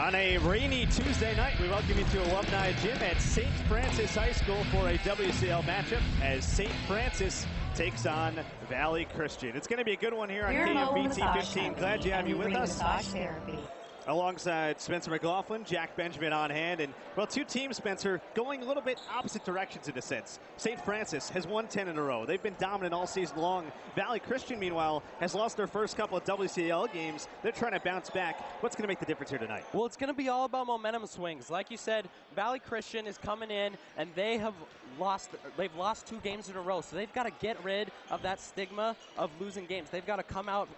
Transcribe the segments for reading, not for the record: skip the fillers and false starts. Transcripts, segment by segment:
On a rainy Tuesday night, we welcome you to Alumni Gym at St. Francis High School for a WCL matchup as St. Francis takes on Valley Christian. It's going to be a good one here on KMVT 15. Glad you have you with us. Alongside Spencer McLaughlin, Jack Benjamin on hand. And, well, two teams, Spencer, going a little bit opposite directions in a sense. St. Francis has won 10 in a row. They've been dominant all season long. Valley Christian, meanwhile, has lost their first couple of WCL games. They're trying to bounce back. What's going to make the difference here tonight? Well, it's going to be all about momentum swings. Like you said, Valley Christian is coming in, and they've lost 2 games in a row. So they've got to get rid of that stigma of losing games. They've got to come out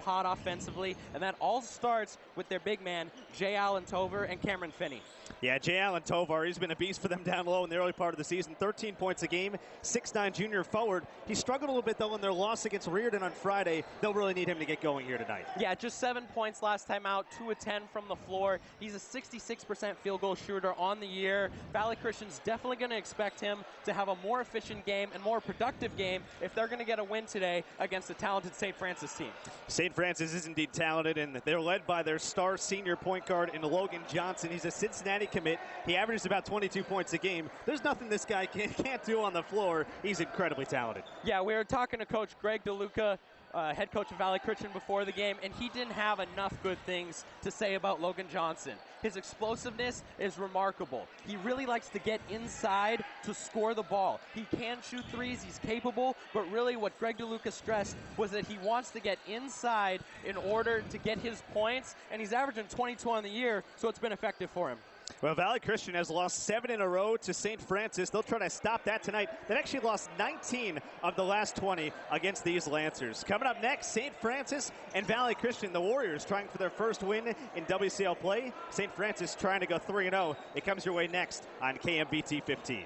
hot offensively, and that all starts with their big man, J. Allen Tovar and Cameron Finney. Yeah, J. Allen Tovar, he's been a beast for them down low in the early part of the season. 13 points a game, 6'9" junior forward. He struggled a little bit, though, in their loss against Reardon on Friday. They'll really need him to get going here tonight. Yeah, just 7 points last time out, 2 of 10 from the floor. He's a 66% field goal shooter on the year. Valley Christian's definitely going to expect him to have a more efficient game and more productive game if they're going to get a win today against a talented St. Francis team. St. Francis is indeed talented, and they're led by their star senior point guard in Logan Johnson. He's a Cincinnati commit. He averages about 22 points a game. There's nothing this guy can't do on the floor. He's incredibly talented. Yeah, we were talking to Coach Greg Toluca, head coach of Valley Christian, before the game, and he didn't have enough good things to say about Logan Johnson. His explosiveness is remarkable. He really likes to get inside to score the ball. He can shoot threes, he's capable, but really what Greg Toluca stressed was that he wants to get inside in order to get his points, and he's averaging 22 on the year, so it's been effective for him. Well, Valley Christian has lost 7 in a row to St. Francis. They'll try to stop that tonight. They've actually lost 19 of the last 20 against these Lancers. Coming up next, St. Francis and Valley Christian, the Warriors, trying for their first win in WCL play. St. Francis trying to go 3-0. It comes your way next on KMVT 15.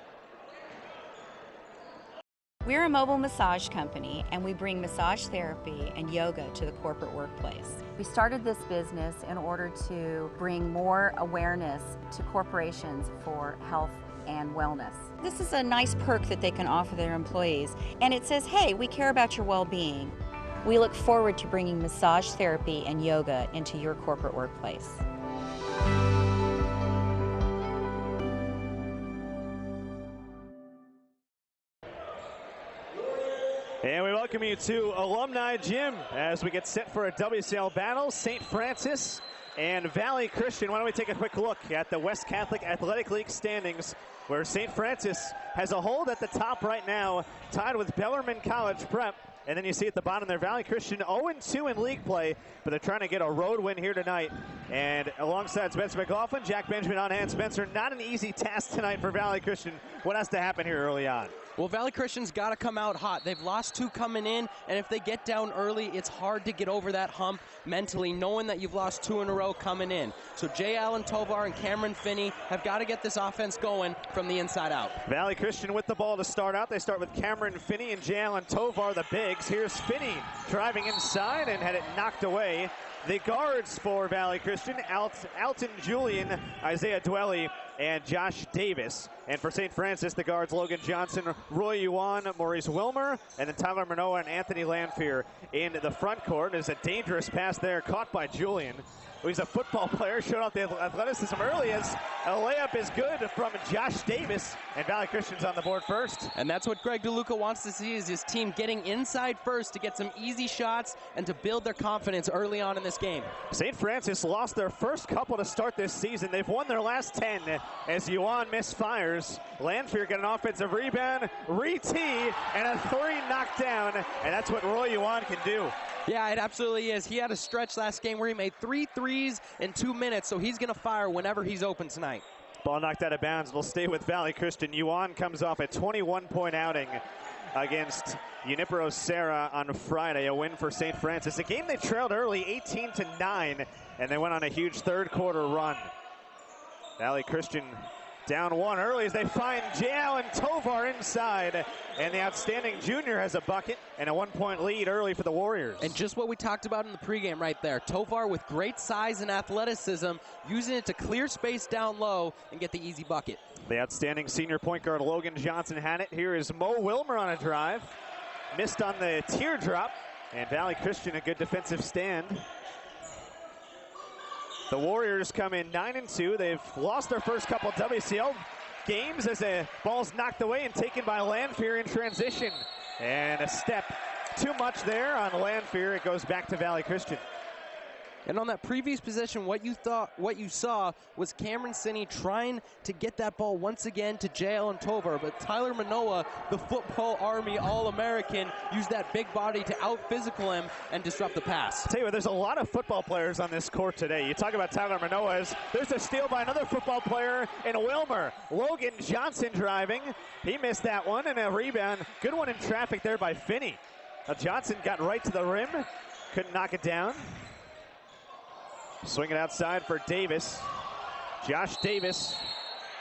We're a mobile massage company, and we bring massage therapy and yoga to the corporate workplace. We started this business in order to bring more awareness to corporations for health and wellness. This is a nice perk that they can offer their employees, and it says, hey, we care about your well-being. We look forward to bringing massage therapy and yoga into your corporate workplace. And we welcome you to Alumni Gym as we get set for a WCL battle. St. Francis and Valley Christian. Why don't we take a quick look at the West Catholic Athletic League standings, where St. Francis has a hold at the top right now, tied with Bellarmine College Prep. And then you see at the bottom there, Valley Christian 0-2 in league play, but they're trying to get a road win here tonight. And alongside Spencer McLaughlin, Jack Benjamin on hand. Spencer, not an easy task tonight for Valley Christian. What has to happen here early on? Well, Valley Christian's got to come out hot. They've lost 2 coming in, and if they get down early, it's hard to get over that hump mentally, knowing that you've lost 2 in a row coming in. So J. Allen Tovar and Cameron Finney have got to get this offense going from the inside out. Valley Christian with the ball to start out. They start with Cameron Finney and J. Allen Tovar, the bigs. Here's Finney driving inside and had it knocked away. The guards for Valley Christian, Alton Julian, Isaiah Dwelly, and Josh Davis. And for St. Francis, the guards, Logan Johnson, Roy Yuan, Maurice Wilmer, and then Tyler Manoa and Anthony Lanfear in the front court. There's a dangerous pass there caught by Julian. He's a football player, showed off the athleticism early as a layup is good from Josh Davis, and Valley Christian's on the board first. And that's what Greg Toluca wants to see, is his team getting inside first to get some easy shots and to build their confidence early on in this game. St. Francis lost their first couple to start this season. They've won their last 10 as Yuan misfires. Lamphere got an offensive rebound, re-tee, and a 3 knocked down, and that's what Roy Yuan can do. Yeah, it absolutely is. He had a stretch last game where he made 3 threes in 2 minutes, so he's going to fire whenever he's open tonight. Ball knocked out of bounds. It'll stay with Valley Christian. Yuan comes off a 21-point outing against Junipero Serra on Friday, a win for St. Francis. A game they trailed early, 18-9, and they went on a huge third-quarter run. Valley Christian down 1 early as they find J. Allen Tovar inside, and the outstanding junior has a bucket and a 1-point lead early for the Warriors. And just what we talked about in the pregame right there. Tovar with great size and athleticism, using it to clear space down low and get the easy bucket. The outstanding senior point guard Logan Johnson had it. Here is Mo Wilmer on a drive. Missed on the teardrop, and Valley Christian a good defensive stand. The Warriors come in 9-2. They've lost their first couple WCL games as the ball's knocked away and taken by Lanfear in transition. And a step too much there on Lanfear. It goes back to Valley Christian. And on that previous possession, what you saw was Cameron Finney trying to get that ball once again to J.L. and Tovar, but Tyler Manoa, the football army All-American, used that big body to out-physical him and disrupt the pass. Tell you what, there's a lot of football players on this court today. You talk about Tyler Manoa. There's a steal by another football player in Wilmer. Logan Johnson driving. He missed that one, and a rebound. Good one in traffic there by Finney. Now Johnson got right to the rim. Couldn't knock it down. Swing it outside for Davis. Josh Davis,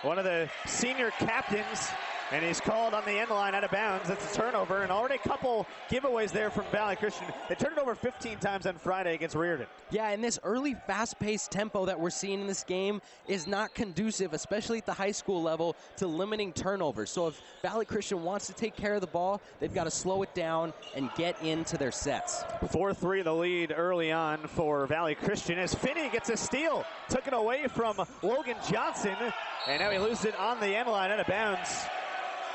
one of the senior captains, and he's called on the end line out of bounds. That's a turnover, and already a couple giveaways there from Valley Christian. They turned it over 15 times on Friday against Reardon. Yeah, and this early fast-paced tempo that we're seeing in this game is not conducive, especially at the high school level, to limiting turnovers. So if Valley Christian wants to take care of the ball, they've got to slow it down and get into their sets. 4-3 the lead early on for Valley Christian as Finney gets a steal. Took it away from Logan Johnson, and now he loses it on the end line out of bounds.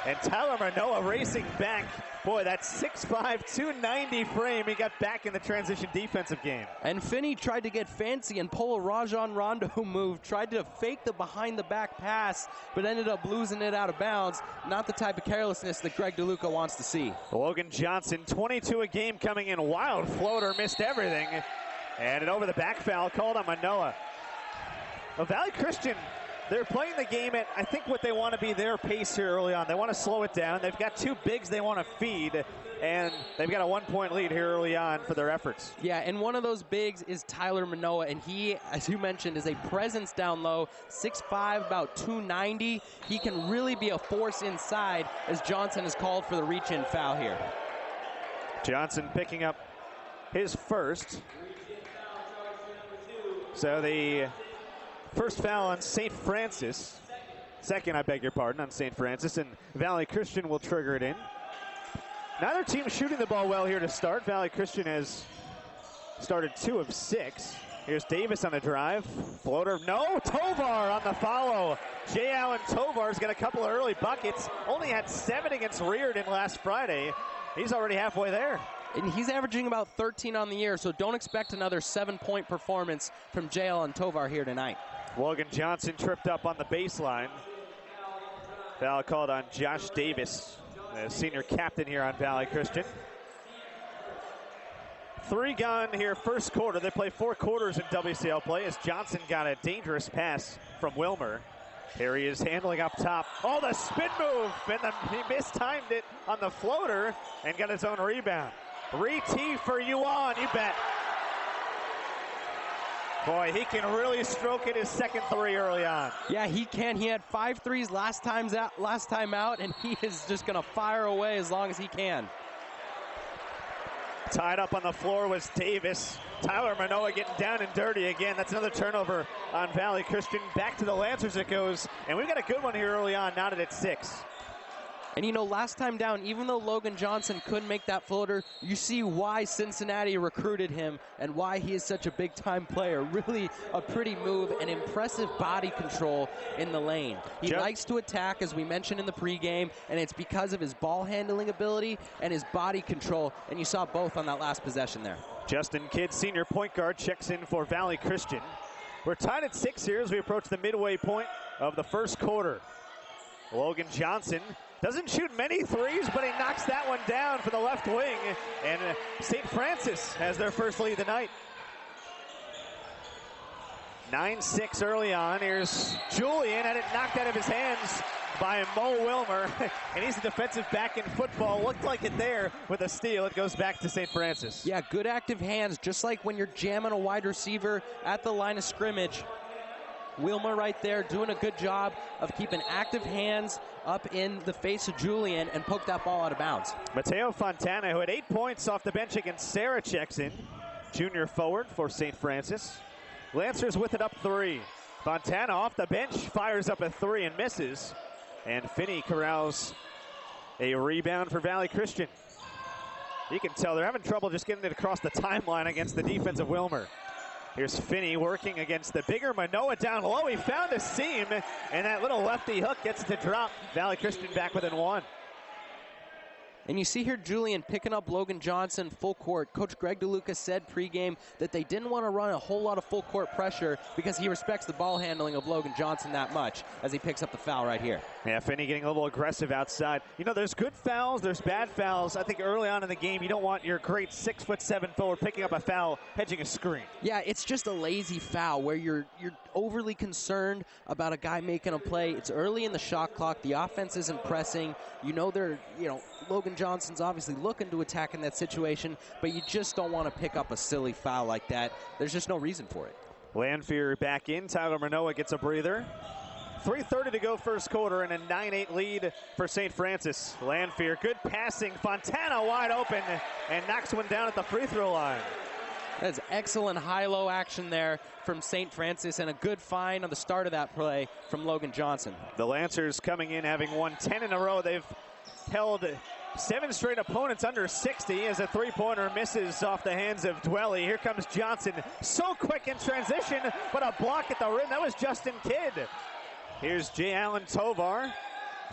And Tyler Manoa racing back. Boy, that 6'5", 290 frame, he got back in the transition defensive game. And Finney tried to get fancy and pull a Rajon Rondo move, tried to fake the behind-the-back pass, but ended up losing it out of bounds. Not the type of carelessness that Greg Toluca wants to see. Logan Johnson, 22 a game coming in. Wild floater, missed everything. And an over-the-back foul called on Manoa. Well, Valley Christian, they're playing the game at, I think, what they want to be their pace here early on. They want to slow it down. They've got two bigs they want to feed, and they've got a 1-point lead here early on for their efforts. Yeah, and one of those bigs is Tyler Manoa, and he, as you mentioned, is a presence down low, 6'5", about 290. He can really be a force inside as Johnson is called for the reach-in foul here. Johnson picking up his first. So the first foul on St. Francis. Second, I beg your pardon, on St. Francis, and Valley Christian will trigger it in. Neither team shooting the ball well here to start. Valley Christian has started 2 of 6. Here's Davis on the drive. Floater, no, Tovar on the follow. J. Allen Tovar's got a couple of early buckets. Only had 7 against Reardon last Friday. He's already halfway there. And he's averaging about 13 on the year, so don't expect another 7-point performance from J. Allen Tovar here tonight. Logan Johnson tripped up on the baseline. Foul called on Josh Davis, the senior captain here on Valley Christian. 3 gone here first quarter. They play 4 quarters in WCL play as Johnson got a dangerous pass from Wilmer. Here he is handling up top. Oh, the spin move, and he mistimed it on the floater and got his own rebound. Re-tee for Yuan, you bet. Boy, he can really stroke it his second 3 early on. Yeah, he can. He had 5 threes last time out, and he is just going to fire away as long as he can. Tied up on the floor was Davis. Tyler Manoa getting down and dirty again. That's another turnover on Valley Christian. Back to the Lancers it goes. And we've got a good one here early on, knotted at 6. And you know, last time down, even though Logan Johnson couldn't make that floater, you see why Cincinnati recruited him and why he is such a big-time player. Really a pretty move and impressive body control in the lane. He likes to attack, as we mentioned in the pregame, and it's because of his ball handling ability and his body control, and you saw both on that last possession there. Justin Kidd, senior point guard, checks in for Valley Christian. We're tied at 6 here as we approach the midway point of the first quarter. Logan Johnson doesn't shoot many threes, but he knocks that one down for the left wing. And St. Francis has their first lead of the night. 9-6 early on. Here's Julian, had it knocked out of his hands by Mo Wilmer. And he's a defensive back in football. Looked like it there with a steal. It goes back to St. Francis. Yeah, good active hands, just like when you're jamming a wide receiver at the line of scrimmage. Wilmer right there doing a good job of keeping active hands up in the face of Julian and poked that ball out of bounds. Matteo Fontana, who had 8 points off the bench against Sarah, checks in. Junior forward for St. Francis. Lancers with it up 3. Fontana off the bench, fires up a 3 and misses. And Finney corrals a rebound for Valley Christian. You can tell they're having trouble just getting it across the timeline against the defense of Wilmer. Here's Finney working against the bigger Manoa down low. He found a seam, and that little lefty hook gets it to drop. Valley Christian back within one. And you see here Julian picking up Logan Johnson full court. Coach Greg DeLuca said pregame that they didn't want to run a whole lot of full court pressure because he respects the ball handling of Logan Johnson that much as he picks up the foul right here. Yeah, Finney getting a little aggressive outside. You know, there's good fouls, there's bad fouls. I think early on in the game, you don't want your great 6'7" forward picking up a foul, hedging a screen. Yeah, it's just a lazy foul where you're overly concerned about a guy making a play. It's early in the shot clock. The offense isn't pressing. Logan Johnson's obviously looking to attack in that situation, but you just don't want to pick up a silly foul like that. There's just no reason for it. Lanfear back in. Tyler Manoa gets a breather. 3:30 to go first quarter, and a 9-8 lead for St. Francis. Lanfear, good passing. Fontana wide open and knocks one down at the free throw line. That's excellent high-low action there from St. Francis, and a good find on the start of that play from Logan Johnson. The Lancers coming in having won 10 in a row. They've held 7 straight opponents under 60 as a three-pointer misses off the hands of Dwelly. Here comes Johnson, so quick in transition, but a block at the rim. That was Justin Kidd. Here's J. Allen Tovar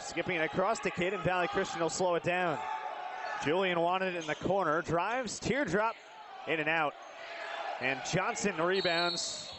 skipping it across the Kidd, and Valley Christian will slow it down. Julian wanted it in the corner, drives, teardrop, in and out. And Johnson rebounds,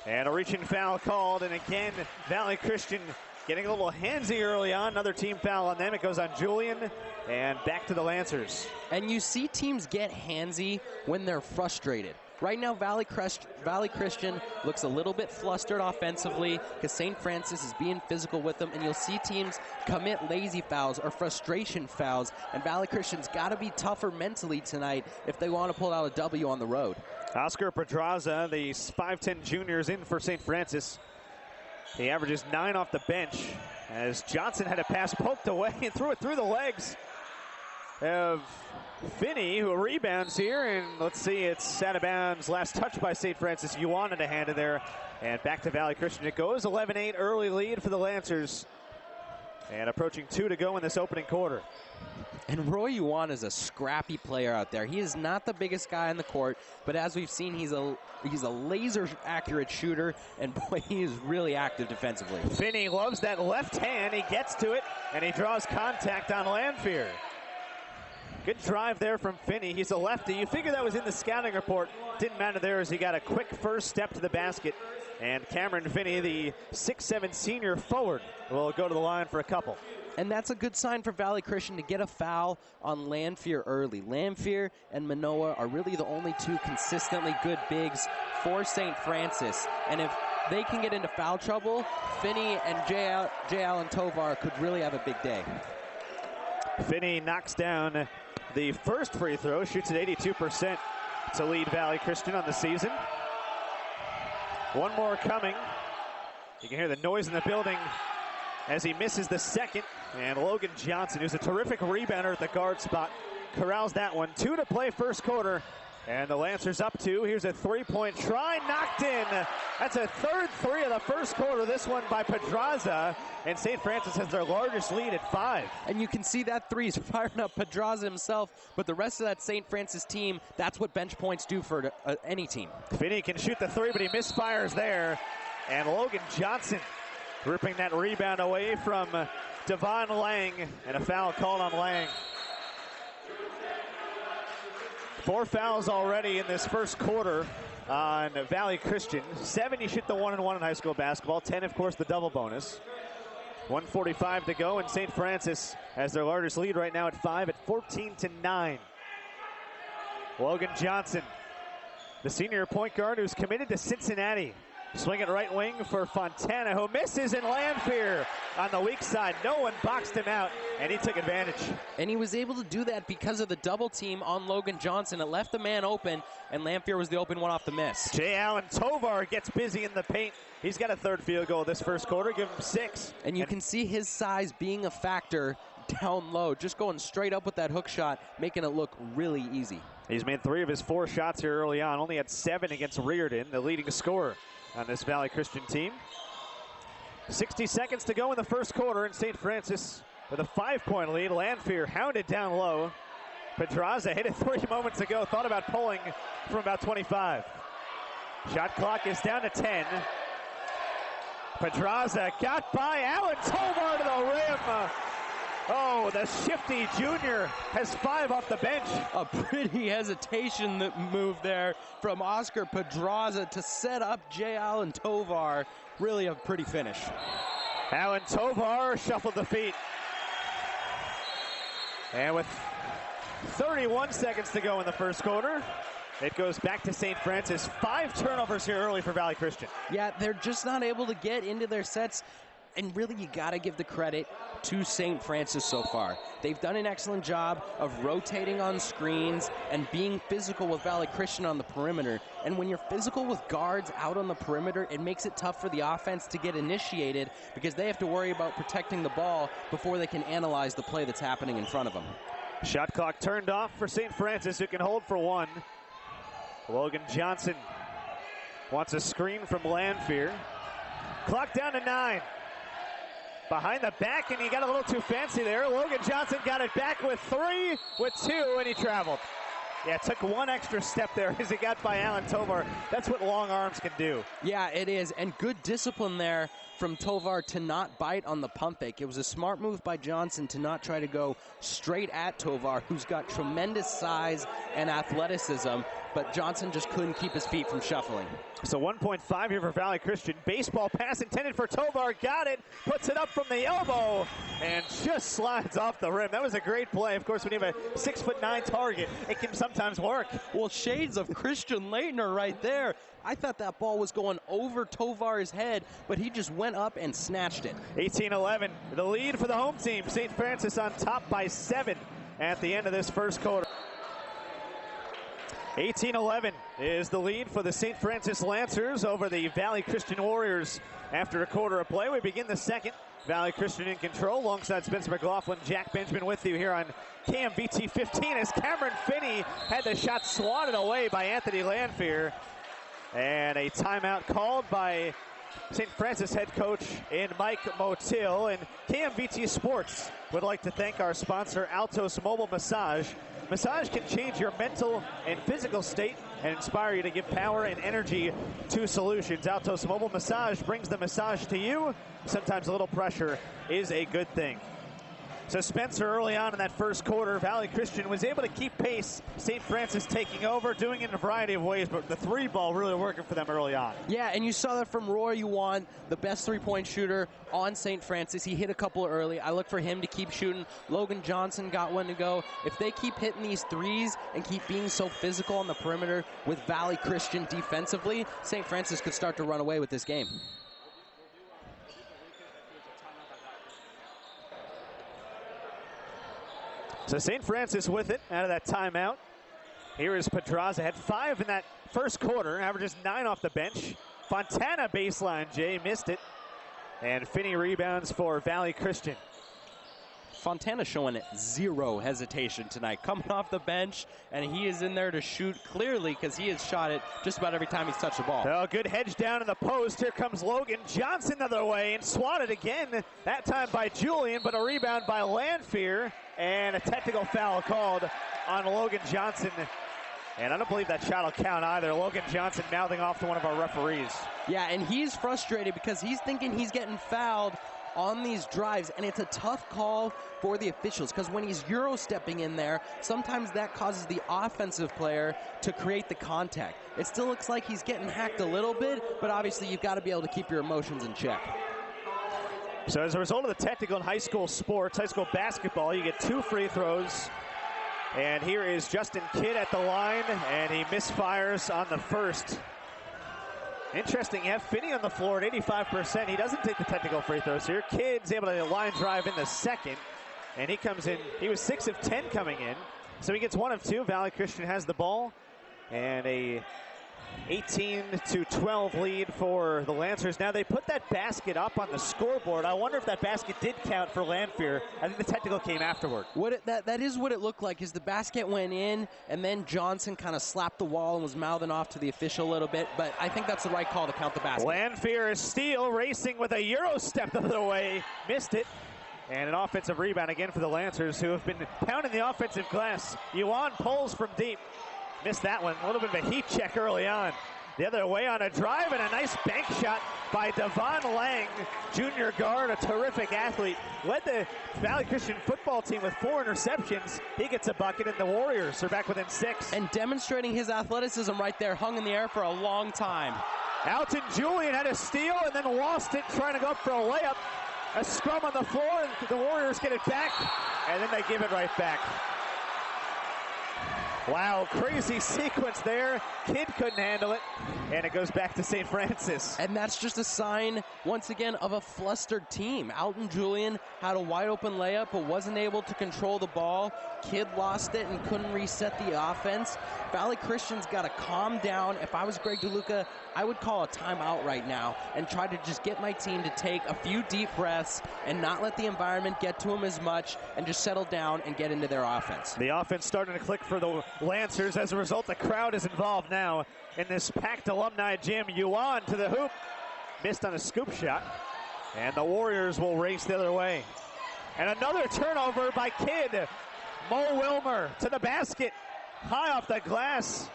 and a reaching foul called, and again, Valley Christian getting a little handsy early on. Another team foul on them. It goes on Julian, and back to the Lancers. And you see teams get handsy when they're frustrated. Right now, Valley Christian looks a little bit flustered offensively because St. Francis is being physical with them, and you'll see teams commit lazy fouls or frustration fouls, and Valley Christian's got to be tougher mentally tonight if they want to pull out a W on the road. Oscar Pedraza, the 5'10 junior, is in for St. Francis. He averages 9 off the bench as Johnson had a pass poked away and threw it through the legs of Finney, who rebounds here, and let's see, it's out of bounds. Last touch by St. Francis. You wanted a hand in there, and back to Valley Christian it goes. 11-8 early lead for the Lancers, and approaching 2 to go in this opening quarter. And Roy Yuan is a scrappy player out there. He is not the biggest guy on the court, but as we've seen, he's a laser accurate shooter, and boy, he is really active defensively. Finney loves that left hand. He gets to it, and he draws contact on Lamphere. Good drive there from Finney. He's a lefty. You figure that was in the scouting report. Didn't matter there as he got a quick first step to the basket. And Cameron Finney, the 6'7 senior forward, will go to the line for a couple. And that's a good sign for Valley Christian to get a foul on Lanfear early. Lanfear and Manoa are really the only 2 consistently good bigs for St. Francis. And if they can get into foul trouble, Finney and J. Allen Tovar could really have a big day. Finney knocks down the first free throw, shoots at 82% to lead Valley Christian on the season. One more coming. You can hear the noise in the building as he misses the second. And Logan Johnson, who's a terrific rebounder at the guard spot, corrals that one. 2 to play first quarter. And the Lancers up 2. Here's a three-point try, knocked in. That's a third 3 of the first quarter. This one by Pedraza. And St. Francis has their largest lead at 5. And you can see that 3 is firing up Pedraza himself, but the rest of that St. Francis team, that's what bench points do for any team. Finney can shoot the 3, but he misfires there. And Logan Johnson ripping that rebound away from Devon Lang, and a foul called on Lang. 4 fouls already in this first quarter on Valley Christian. 7, you shoot the 1-and-1 in high school basketball. 10, of course, the double bonus. 1:45 to go, and St. Francis has their largest lead right now at 5 at 14-9. Logan Johnson, the senior point guard who's committed to Cincinnati. Swing it right wing for Fontana, who misses, in Lamphere on the weak side. No one boxed him out, and he took advantage. And he was able to do that because of the double team on Logan Johnson. It left the man open, and Lamphere was the open one off the miss. J. Allen Tovar gets busy in the paint. He's got a 3rd field goal this first quarter. Give him 6. And you can see his size being a factor down low, just going straight up with that hook shot, making it look really easy. He's made 3 of his 4 shots here early on. Only had 7 against Reardon, the leading scorer on this Valley Christian team. 60 seconds to go in the first quarter, and St. Francis with a 5-point lead. Lanfear hounded down low. Pedraza hit it 3 moments ago, thought about pulling from about 25. Shot clock is down to 10. Pedraza got by Alan Tovar to the rim. Oh, the shifty junior has 5 off the bench. A pretty hesitation move there from Oscar Pedraza to set up J. Alan Tovar. Really a pretty finish. Alan Tovar shuffled the feet. And with 31 seconds to go in the first quarter, it goes back to St. Francis. 5 turnovers here early for Valley Christian. Yeah, they're just not able to get into their sets. And really, you got to give the credit to St. Francis so far. They've done an excellent job of rotating on screens and being physical with Valley Christian on the perimeter. And when you're physical with guards out on the perimeter, it makes it tough for the offense to get initiated because they have to worry about protecting the ball before they can analyze the play that's happening in front of them. Shot clock turned off for St. Francis, who can hold for 1. Logan Johnson wants a screen from Lanfear. Clock down to 9. Behind the back, and he got a little too fancy there. Logan Johnson got it back with 3, with 2, and he traveled. Yeah, took 1 extra step there as he got by Alan Tovar. That's what long arms can do. Yeah, it is, and good discipline there from Tovar to not bite on the pump fake. It was a smart move by Johnson to not try to go straight at Tovar, who's got tremendous size and athleticism, but Johnson just couldn't keep his feet from shuffling. So 1.5 here for Valley Christian. Baseball pass intended for Tovar, got it, puts it up from the elbow, and just slides off the rim. That was a great play. Of course, when you have a 6'9" target, it can sometimes work. Well, shades of Christian Leitner right there. I thought that ball was going over Tovar's head, but he just went up and snatched it. 18-11, the lead for the home team. St. Francis on top by 7 at the end of this first quarter. 18-11 is the lead for the St. Francis Lancers over the Valley Christian Warriors. After a quarter of play, we begin the second. Valley Christian in control alongside Spencer McLaughlin. Jack Benjamin with you here on KMVT 15 as Cameron Finney had the shot swatted away by Anthony Lanfear. And a timeout called by St. Francis head coach in Mike Motil. And KMVT Sports would like to thank our sponsor, Altos Mobile Massage. Massage can change your mental and physical state and inspire you to give power and energy to solutions. Altos Mobile Massage brings the massage to you. Sometimes a little pressure is a good thing. So Spencer, early on in that first quarter, Valley Christian was able to keep pace. St. Francis taking over, doing it in a variety of ways, but the 3 ball really working for them early on. Yeah, and you saw that from Roy Yuan, the best 3-point shooter on St. Francis. He hit a couple early. I look for him to keep shooting. Logan Johnson got 1 to go. If they keep hitting these 3s and keep being so physical on the perimeter with Valley Christian defensively, St. Francis could start to run away with this game. So St. Francis with it out of that timeout. Here is Pedraza, had 5 in that first quarter, averages 9 off the bench. Fontana baseline, Jay missed it. And Finney rebounds for Valley Christian. Fontana showing 0 hesitation tonight, coming off the bench, and he is in there to shoot clearly because he has shot it just about every time he's touched the ball. Oh, good hedge down in the post. Here comes Logan Johnson the other way and swatted again, that time by Julian, but a rebound by Lanfear, and a technical foul called on Logan Johnson. And I don't believe that shot will count either. Logan Johnson mouthing off to one of our referees. Yeah, and he's frustrated because he's thinking he's getting fouled on these drives, and it's a tough call for the officials because when he's Euro stepping in there, sometimes that causes the offensive player to create the contact. It still looks like he's getting hacked a little bit, but obviously you've got to be able to keep your emotions in check. So as a result of the technical in high school sports, high school basketball, you get 2 free throws. And here is Justin Kidd at the line, and he misfires on the first. Interesting, you have Finney on the floor at 85%. He doesn't take the technical free throws here. Kidd's able to line drive in the second, and he comes in. He was 6 of 10 coming in, so he gets 1 of 2. Valley Christian has the ball, and a 18-12 lead for the Lancers. Now they put that basket up on the scoreboard. I wonder if that basket did count for Lamphere. I think the technical came afterward. That is what it looked like, is the basket went in, and then Johnson kind of slapped the wall and was mouthing off to the official a little bit, but I think that's the right call to count the basket. Lamphere is steal, racing with a Euro step the other way. Missed it. And an offensive rebound again for the Lancers, who have been pounding the offensive glass. Yuan pulls from deep. Missed that one. A little bit of a heat check early on. the other way on a drive, and a nice bank shot by Devon Lang, junior guard, a terrific athlete. Led the Valley Christian football team with 4 interceptions. He gets a bucket, and the Warriors are back within 6. And demonstrating his athleticism right there, hung in the air for a long time. Alton Julian had a steal and then lost it trying to go up for a layup. A scrum on the floor, and the Warriors get it back, and then they give it right back. Wow, crazy sequence there. Kid couldn't handle it, and it goes back to St. Francis. And that's just a sign, once again, of a flustered team. Alton Julian had a wide open layup, but wasn't able to control the ball. Kid lost it and couldn't reset the offense. Valley Christian's got to calm down. If I was Greg DeLuca, I would call a timeout right now and try to just get my team to take a few deep breaths and not let the environment get to them as much and just settle down and get into their offense. The offense starting to click for the Lancers. As a result, the crowd is involved now in this packed alumni gym. Yuan to the hoop. Missed on a scoop shot. And the Warriors will race the other way. And another turnover by Kidd. Mo Wilmer to the basket. High off the glass.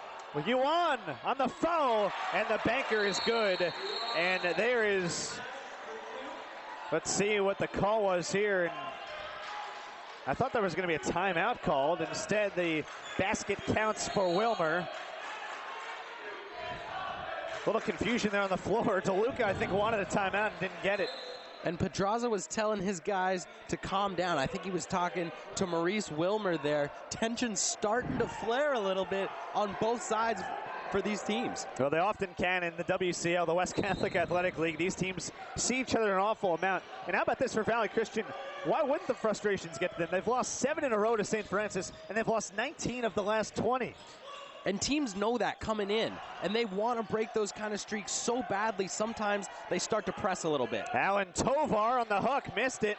Yuan on the foul. And the banker is good. And there is... Let's see what the call was here. And I thought there was going to be a timeout called. Instead, the basket counts for Wilmer. A little confusion there on the floor. Toluca, I think, wanted a timeout and didn't get it. And Pedraza was telling his guys to calm down. I think he was talking to Maurice Wilmer there. Tension's starting to flare a little bit on both sides for these teams. Well, they often can in the WCL, the West Catholic Athletic League. These teams see each other an awful amount. And how about this for Valley Christian? Why wouldn't the frustrations get to them? They've lost 7 in a row to St. Francis, and they've lost 19 of the last 20. And teams know that coming in, and they want to break those kind of streaks so badly, sometimes they start to press a little bit. Alan Tovar on the hook, missed it.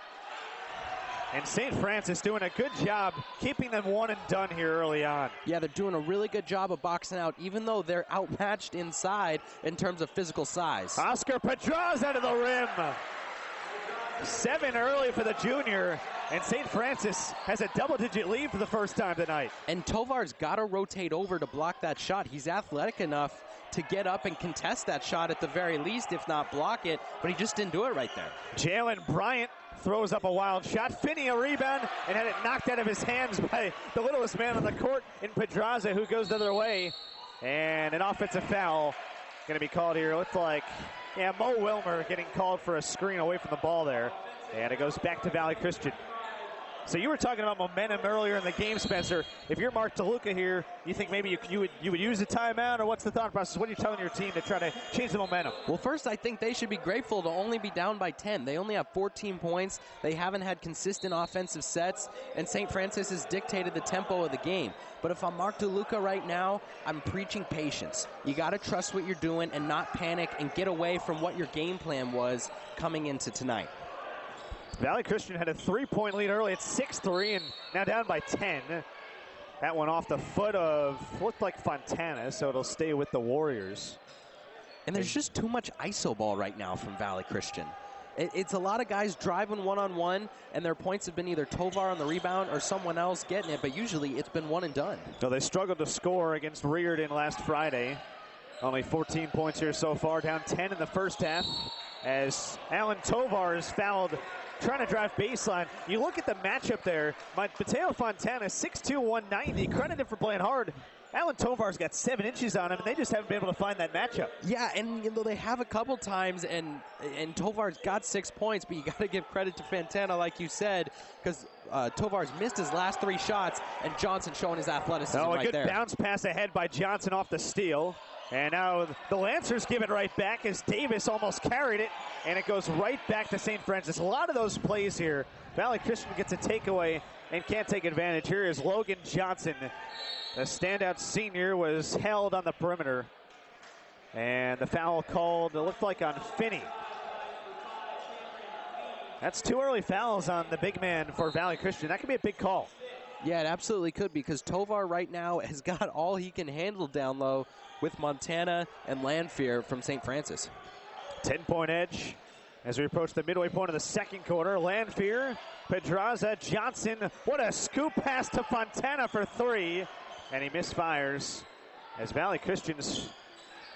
And St. Francis doing a good job keeping them one and done here early on. Yeah, they're doing a really good job of boxing out, even though they're outmatched inside in terms of physical size. Oscar Pedraza to the rim. 7 early for the junior, and St. Francis has a double-digit lead for the first time tonight. And Tovar's got to rotate over to block that shot. He's athletic enough to get up and contest that shot at the very least, if not block it, but he just didn't do it right there. Jalen Bryant throws up a wild shot. Finney a rebound and had it knocked out of his hands by the littlest man on the court in Pedraza, who goes the other way. And an offensive foul going to be called here. Looks like, yeah, Mo Wilmer getting called for a screen away from the ball there. And it goes back to Valley Christian. So you were talking about momentum earlier in the game, Spencer. If you're Mark Toluca here, you think maybe you would use a timeout, or what's the thought process? What are you telling your team to try to change the momentum? Well, first, I think they should be grateful to only be down by 10. They only have 14 points. They haven't had consistent offensive sets, and St. Francis has dictated the tempo of the game. But if I'm Mark Toluca right now, I'm preaching patience. You got to trust what you're doing and not panic and get away from what your game plan was coming into tonight. Valley Christian had a 3-point lead early at 6-3 and now down by 10. That one off the foot of, looked like Fontana, so it'll stay with the Warriors. And there's just too much ISO ball right now from Valley Christian. It's a lot of guys driving one-on-one, and their points have been either Tovar on the rebound or someone else getting it, but usually it's been one and done. So they struggled to score against Reardon last Friday. Only 14 points here so far, down 10 in the first half as Alan Tovar is fouled trying to drive baseline. You look at the matchup there. Matteo Fontana, 6'2", 190, credited for playing hard. Alan Tovar's got 7 inches on him, and they just haven't been able to find that matchup. Yeah, and you know, they have a couple times, and Tovar's got 6 points, but you got to give credit to Fontana, like you said, because Tovar's missed his last 3 shots, and Johnson showing his athleticism right there. A good bounce pass ahead by Johnson off the steal. And now the Lancers give it right back as Davis almost carried it, and it goes right back to St. Francis. A lot of those plays here. Valley Christian gets a takeaway and can't take advantage. Here is Logan Johnson. The standout senior was held on the perimeter. And the foul called, it looked like on Finney. That's 2 early fouls on the big man for Valley Christian. That could be a big call. Yeah, it absolutely could, because Tovar right now has got all he can handle down low with Montana and Lanfear from St. Francis. 10-point edge as we approach the midway point of the second quarter. Lanfear, Pedraza, Johnson. What a scoop pass to Fontana for 3. And he misfires as Valley Christian's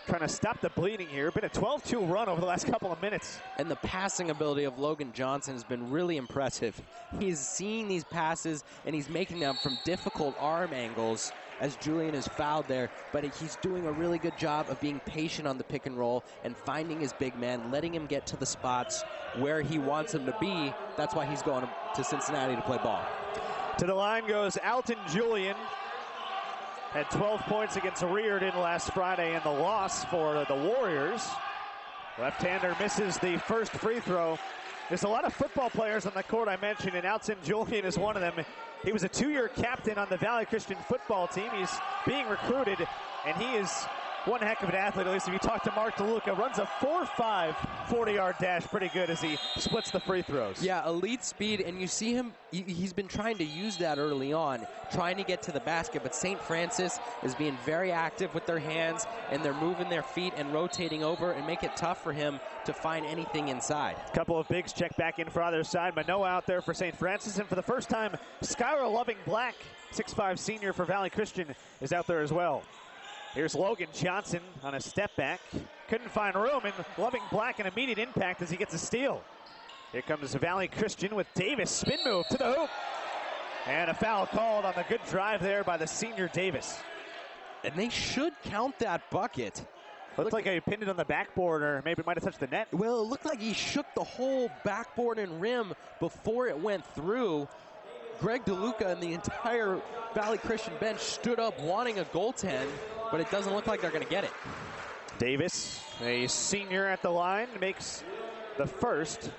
trying to stop the bleeding here. Been a 12-2 run over the last couple of minutes. And the passing ability of Logan Johnson has been really impressive. He's seeing these passes, and he's making them from difficult arm angles as Julian is fouled there, but he's doing a really good job of being patient on the pick and roll and finding his big man, letting him get to the spots where he wants him to be. That's why he's going to Cincinnati to play ball. To the line goes Alton Julian. Had 12 points against Reardon last Friday in the loss for the Warriors. Left-hander misses the first free throw. There's a lot of football players on the court I mentioned, and Alton Julian is one of them. He was a 2-year captain on the Valley Christian football team. He's being recruited, and he is one heck of an athlete. At least if you talk to Mark Toluca, runs a 4.5 40-yard dash pretty good as he splits the free throws. Yeah, elite speed, and you see him, he's been trying to use that early on, trying to get to the basket, but St. Francis is being very active with their hands, and they're moving their feet and rotating over and make it tough for him to find anything inside. A couple of bigs check back in for either side. Manoa out there for St. Francis, and for the first time, Skylar Loving-Black, 6'5" senior for Valley Christian, is out there as well. Here's Logan Johnson on a step back. Couldn't find room, and Loving-Black an immediate impact as he gets a steal. Here comes Valley Christian with Davis. Spin move to the hoop. And a foul called on the good drive there by the senior Davis. And they should count that bucket. Looked like he pinned it on the backboard, or maybe it might have touched the net. Well, it looked like he shook the whole backboard and rim before it went through. Greg DeLuca and the entire Valley Christian bench stood up wanting a goaltend, but it doesn't look like they're going to get it. Davis, a senior at the line, makes the first.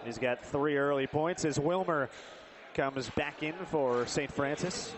He's got 3 early points as Wilmer comes back in for St. Francis.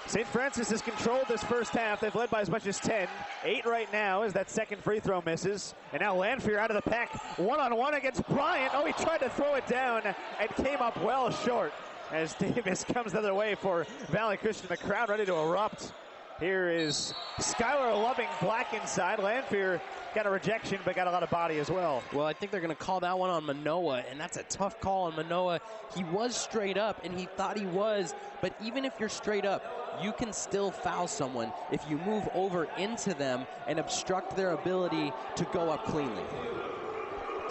St. Francis has controlled this first half. They've led by as much as 10. 8 right now as that second free throw misses. And now Lanfear out of the pack. One-on-one against Bryant. Oh, he tried to throw it down and came up well short as Davis comes the other way for Valley Christian. The crowd ready to erupt. Here is Skylar Loving-Black inside. Lanfear got a rejection, but got a lot of body as well. Well, I think they're going to call that one on Manoa, and that's a tough call on Manoa. He was straight up, and he thought he was, but even if you're straight up, you can still foul someone if you move over into them and obstruct their ability to go up cleanly.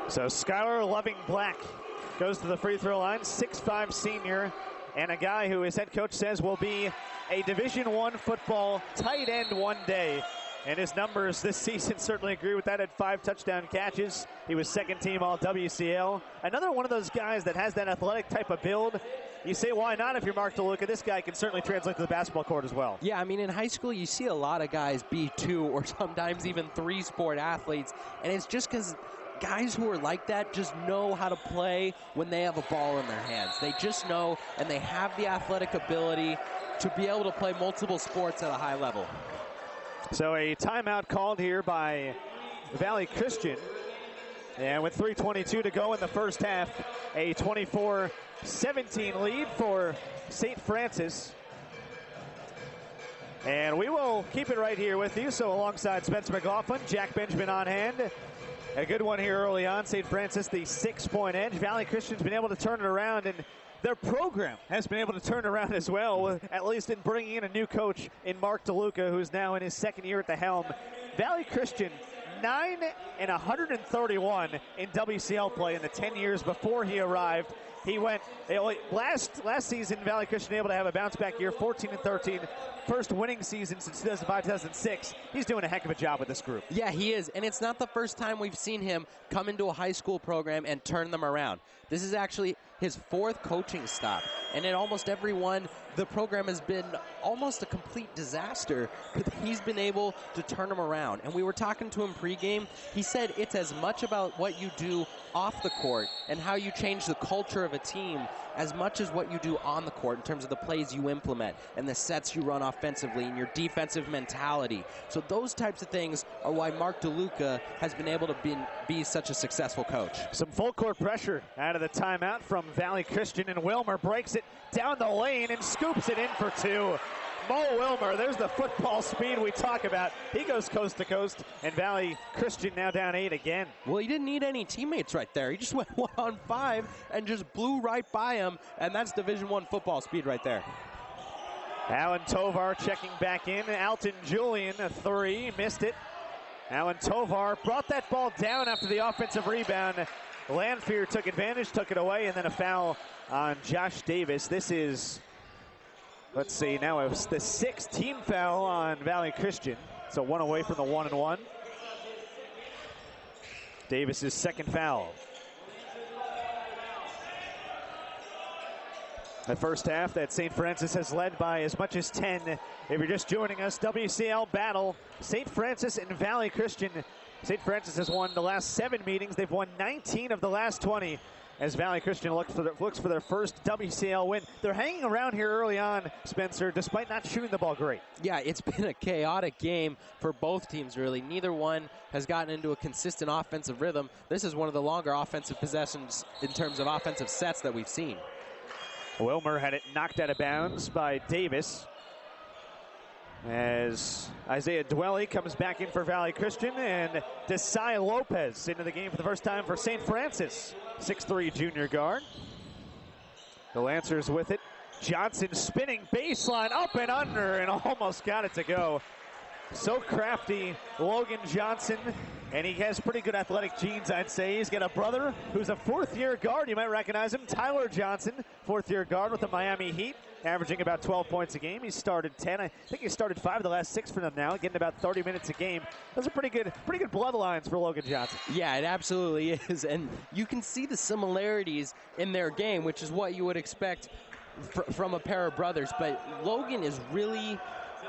So Skylar Loving-Black goes to the free throw line, 6'5" senior, and a guy who his head coach says will be a Division I football tight end one day. And his numbers this season certainly agree with that at 5 touchdown catches. He was second team all WCL. Another one of those guys that has that athletic type of build. You say, why not if you're Mark Toluca? This guy can certainly translate to the basketball court as well. Yeah, I mean, in high school, you see a lot of guys be 2 or sometimes even 3 sport athletes. And it's just because guys who are like that just know how to play when they have a ball in their hands. They just know, and they have the athletic ability to be able to play multiple sports at a high level. So a timeout called here by Valley Christian. And with 3:22 to go in the first half, a 24-17 lead for St. Francis. And we will keep it right here with you. So alongside Spencer McLaughlin, Jack Benjamin on hand. A good one here early on. St. Francis, the 6-point edge. Valley Christian's been able to turn it around, and their program has been able to turn around as well, at least in bringing in a new coach in Mark DeLuca, who's now in his second year at the helm. Valley Christian, 9-131 in WCL play in the 10 years before he arrived. He went last season. Valley Christian able to have a bounce back year, 14-13, first winning season since 2005-2006. He's doing a heck of a job with this group. Yeah, he is, and it's not the first time we've seen him come into a high school program and turn them around. This is actually his 4th coaching stop, and in almost every one, the program has been almost a complete disaster, but he's been able to turn them around. And we were talking to him pregame. He said it's as much about what you do off the court and how you change the culture of a team as much as what you do on the court in terms of the plays you implement and the sets you run offensively and your defensive mentality. So those types of things are why Mark DeLuca has been able to be such a successful coach. Some full court pressure out of the timeout from Valley Christian, and Wilmer breaks it down the lane and scoops it in for 2. Mo Wilmer, there's the football speed we talk about. He goes coast to coast, and Valley Christian now down 8 again. Well, he didn't need any teammates right there. He just went 1-on-5 and just blew right by him, and that's Division I football speed right there. Alan Tovar checking back in. Alton Julian, a three, missed it. Alan Tovar brought that ball down after the offensive rebound. Lanfear took advantage, took it away, and then a foul on Josh Davis. This is, let's see, now it's the 6th team foul on Valley Christian. So 1 away from the 1-and-1. Davis's 2nd foul. The first half that St. Francis has led by as much as 10. If you're just joining us, WCL battle, St. Francis and Valley Christian. St. Francis has won the last 7 meetings. They've won 19 of the last 20 as Valley Christian looks for their first WCL win. They're hanging around here early on, Spencer, despite not shooting the ball great. Yeah, it's been a chaotic game for both teams, really. Neither one has gotten into a consistent offensive rhythm. This is one of the longer offensive possessions in terms of offensive sets that we've seen. Wilmer had it knocked out of bounds by Davis as Isaiah Dwelly comes back in for Valley Christian, and Desai Lopez into the game for the first time for St. Francis. 6'3" junior guard. The Lancers with it. Johnson spinning baseline up and under and almost got it to go. So crafty, Logan Johnson, and he has pretty good athletic genes, I'd say. He's got a brother who's a 4th-year guard. You might recognize him, Tyler Johnson, 4th-year guard with the Miami Heat, averaging about 12 points a game. He started 10. I think he started 5 of the last 6 for them now, getting about 30 minutes a game. Those are pretty good bloodlines for Logan Johnson. Yeah, it absolutely is, and you can see the similarities in their game, which is what you would expect from a pair of brothers. But Logan is really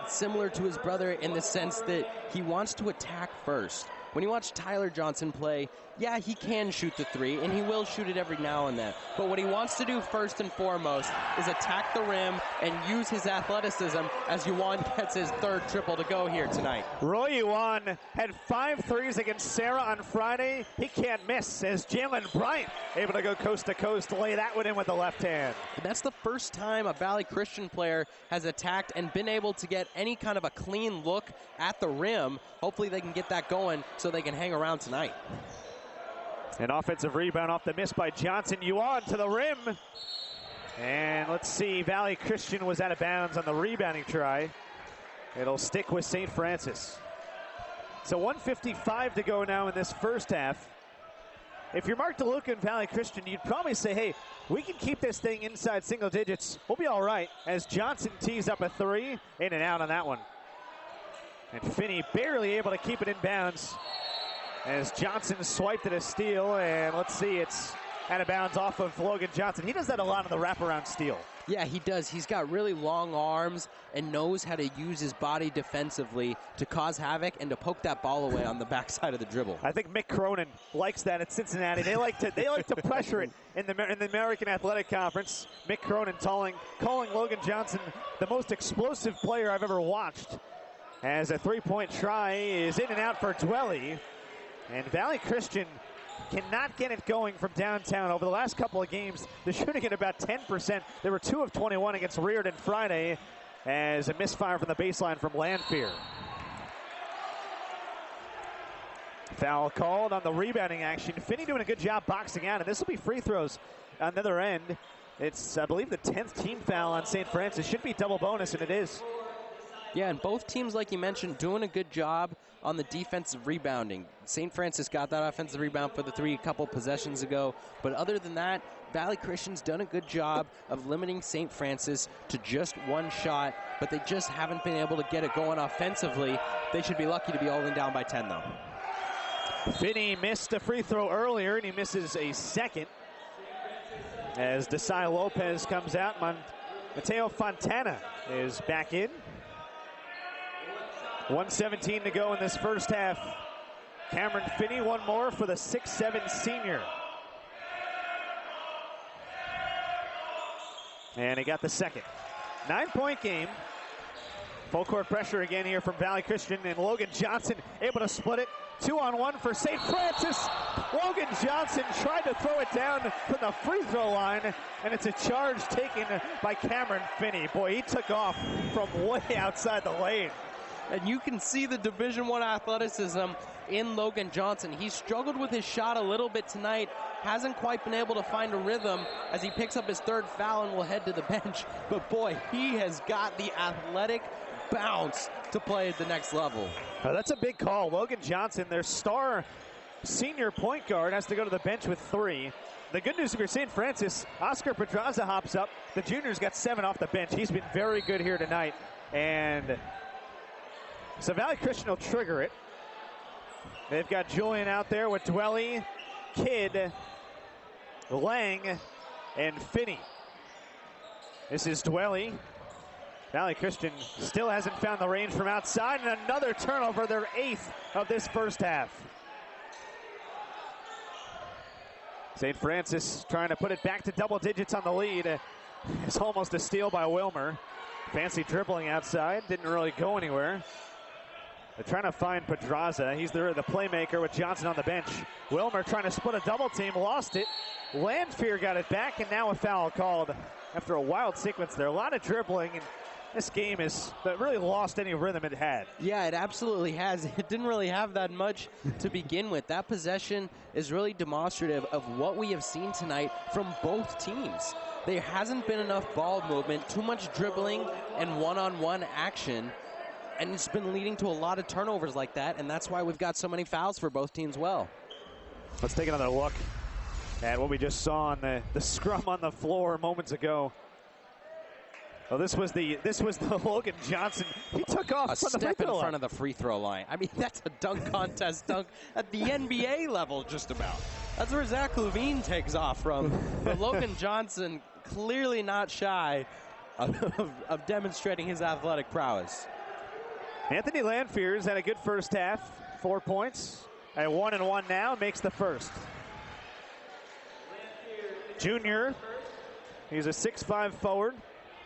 similar to his brother in the sense that he wants to attack first. When you watch Tyler Johnson play, yeah, he can shoot the 3, and he will shoot it every now and then. But what he wants to do first and foremost is attack the rim and use his athleticism as Yuan gets his 3rd triple to go here tonight. Roy Yuan had 5 threes against Sarah on Friday. He can't miss as Jalen Bryant able to go coast to coast, lay that one in with the left hand. That's the first time a Valley Christian player has attacked and been able to get any kind of a clean look at the rim. Hopefully they can get that going so they can hang around tonight. An offensive rebound off the miss by Johnson. Yuan to the rim. And let's see, Valley Christian was out of bounds on the rebounding try. It'll stick with St. Francis. So 1:55 to go now in this first half. If you're Mark Toluca and Valley Christian, you'd probably say, hey, we can keep this thing inside single digits. We'll be all right, as Johnson tees up a 3, in and out on that one. And Finney barely able to keep it in bounds as Johnson swiped at a steal, and let's see, it's out of bounds off of Logan Johnson. He does that a lot on the wraparound steal. Yeah, he does. He's got really long arms and knows how to use his body defensively to cause havoc and to poke that ball away on the backside of the dribble. I think Mick Cronin likes that at Cincinnati. They like to pressure it in the American Athletic Conference. Mick Cronin calling Logan Johnson the most explosive player I've ever watched, as a 3-point try is in and out for Dwelly. And Valley Christian cannot get it going from downtown. Over the last couple of games, they're shooting at about 10%. They were 2 of 21 against Reardon Friday, as a misfire from the baseline from Lanfear. Foul called on the rebounding action. Finney doing a good job boxing out, and this will be free throws on the other end. It's, I believe, the 10th team foul on St. Francis. Should be double bonus, and it is. Yeah, and both teams, like you mentioned, doing a good job on the defensive rebounding. St. Francis got that offensive rebound for the 3 a couple possessions ago, but other than that, Valley Christian's done a good job of limiting St. Francis to just 1 shot, but they just haven't been able to get it going offensively. They should be lucky to be only down by 10, though. Finney missed a free throw earlier, and he misses a second. As Desai Lopez comes out, Matteo Fontana is back in. 1:17 to go in this first half. Cameron Finney, one more for the 6'7" senior. And he got the second. 9-point game. Full court pressure again here from Valley Christian, and Logan Johnson able to split it. 2-on-1 for St. Francis. Logan Johnson tried to throw it down from the free throw line, and it's a charge taken by Cameron Finney. Boy, he took off from way outside the lane. And you can see the Division I athleticism in Logan Johnson. He's struggled with his shot a little bit tonight, hasn't quite been able to find a rhythm as he picks up his third foul and will head to the bench. But boy, he has got the athletic bounce to play at the next level. That's a big call. Logan Johnson, their star senior point guard, has to go to the bench with 3. The good news if you're St. Francis, Oscar Pedraza hops up. The junior's got 7 off the bench. He's been very good here tonight. And so Valley Christian will trigger it. They've got Julian out there with Dwelly, Kidd, Lang, and Finney. This is Dwelly. Valley Christian still hasn't found the range from outside, and another turnover, their 8th of this first half. St. Francis trying to put it back to double digits on the lead. It's almost a steal by Wilmer. Fancy dribbling outside, didn't really go anywhere. They're trying to find Pedraza. He's the playmaker with Johnson on the bench. Wilmer trying to split a double team, lost it. Lanfear got it back, and now a foul called after a wild sequence there. A lot of dribbling, and this game has really lost any rhythm it had. Yeah, it absolutely has. It didn't really have that much to begin with. That possession is really demonstrative of what we have seen tonight from both teams. There hasn't been enough ball movement, too much dribbling and one-on-one action, and it's been leading to a lot of turnovers like that, and that's why we've got so many fouls for both teams well. Let's take another look at what we just saw on the scrum on the floor moments ago. Well, this was the Logan Johnson. He took off a from the step free throw in front line. of the free throw line. I mean, that's a dunk contest dunk at the NBA level, just about. That's where Zach Levine takes off from. But Logan Johnson clearly not shy of demonstrating his athletic prowess. Anthony Lanfear's had a good first half, 4 points. At 1-1 now, makes the first. Junior, he's a 6'5" forward.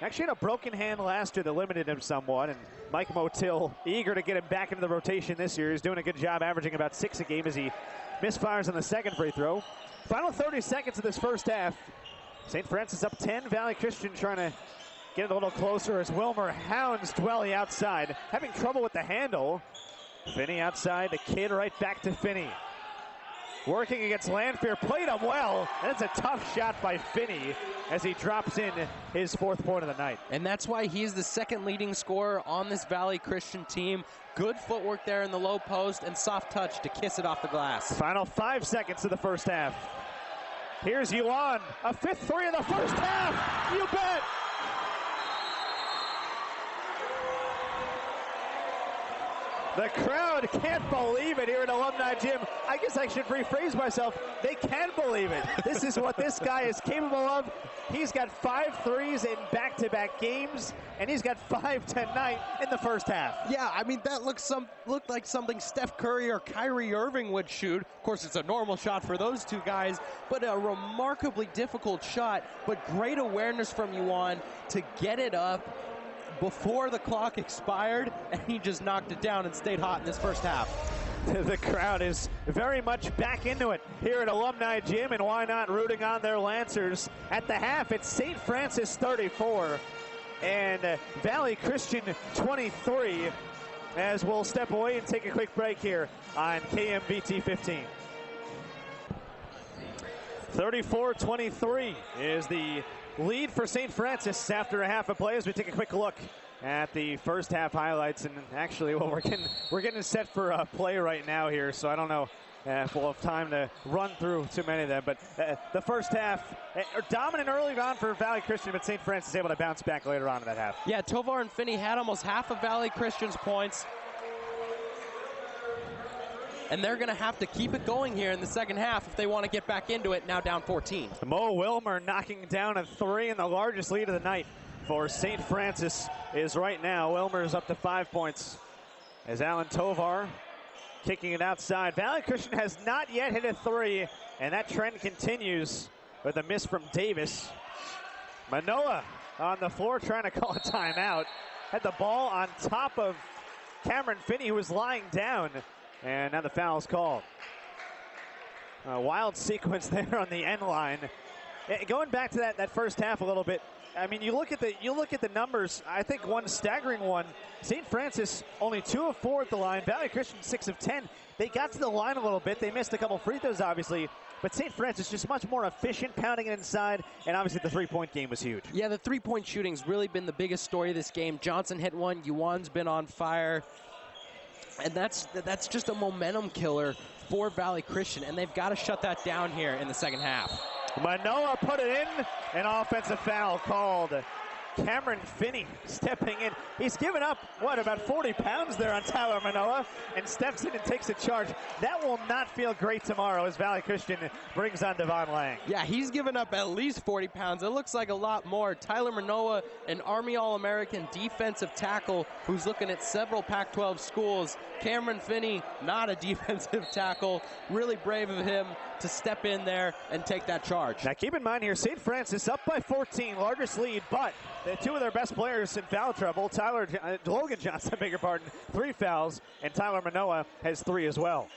Actually had a broken hand last year that limited him somewhat, and Mike Motil eager to get him back into the rotation this year. He's doing a good job, averaging about 6 a game as he misfires on the second free throw. Final 30 seconds of this first half. St. Francis up 10, Valley Christian trying to get it a little closer as Wilmer hounds Dwelly outside, having trouble with the handle. Finney outside, the Kid right back to Finney. Working against Lanfear, played him well, and it's a tough shot by Finney as he drops in his 4th point of the night. And that's why he's the second leading scorer on this Valley Christian team. Good footwork there in the low post and soft touch to kiss it off the glass. Final 5 seconds of the first half. Here's Yuan, a 5th three of the first half, you bet! The crowd can't believe it here at Alumni Gym. I guess I should rephrase myself. They can believe it. This is what this guy is capable of. He's got 5 threes in back-to-back games, and he's got 5 tonight in the first half. Yeah, I mean, that looked like something Steph Curry or Kyrie Irving would shoot. Of course, it's a normal shot for those two guys, but a remarkably difficult shot, but great awareness from Yuan to get it up before the clock expired, and he just knocked it down and stayed hot in this first half. The crowd is very much back into it here at Alumni Gym, and why not rooting on their Lancers. At the half, it's St. Francis 34 and Valley Christian 23, as we'll step away and take a quick break here on KMVT 15. 34-23 is the lead for St. Francis after a half of play as we take a quick look at the first half highlights. And actually, well, we're getting set for a play right now here, so I don't know if we'll have time to run through too many of them. But the first half, dominant early on for Valley Christian, but St. Francis able to bounce back later on in that half. Yeah, Tovar and Finney had almost half of Valley Christian's points. And they're going to have to keep it going here in the second half if they want to get back into it, now down 14. Mo Wilmer knocking down a 3, and the largest lead of the night for St. Francis is right now. Wilmer is up to 5 points as Alan Tovar kicking it outside. Valley Christian has not yet hit a 3, and that trend continues with a miss from Davis. Manoa on the floor trying to call a timeout. Had the ball on top of Cameron Finney, who was lying down. And now the foul's called. A wild sequence there on the end line. Going back to that first half a little bit, I mean, you look at the numbers. I think one staggering one. St. Francis only 2 of 4 at the line. Valley Christian 6 of 10. They got to the line a little bit. They missed a couple free throws, obviously. But St. Francis just much more efficient, pounding it inside, and obviously the three-point game was huge. Yeah, the three-point shooting's really been the biggest story of this game. Johnson hit one. Yuan's been on fire. And that's just a momentum killer for Valley Christian, and they've got to shut that down here in the second half. Manoa put it in, an offensive foul called. Cameron Finney stepping in. He's given up, about 40 pounds there on Tyler Manoa, and steps in and takes a charge. That will not feel great tomorrow as Valley Christian brings on Devon Lang. Yeah, he's given up at least 40 pounds. It looks like a lot more. Tyler Manoa, an Army All-American defensive tackle who's looking at several Pac-12 schools. Cameron Finney, not a defensive tackle. Really brave of him to step in there and take that charge. Now keep in mind here, St. Francis up by 14, largest lead, but two of their best players in foul trouble. Logan Johnson, beg your pardon, 3 fouls, and Tyler Manoa has 3 as well.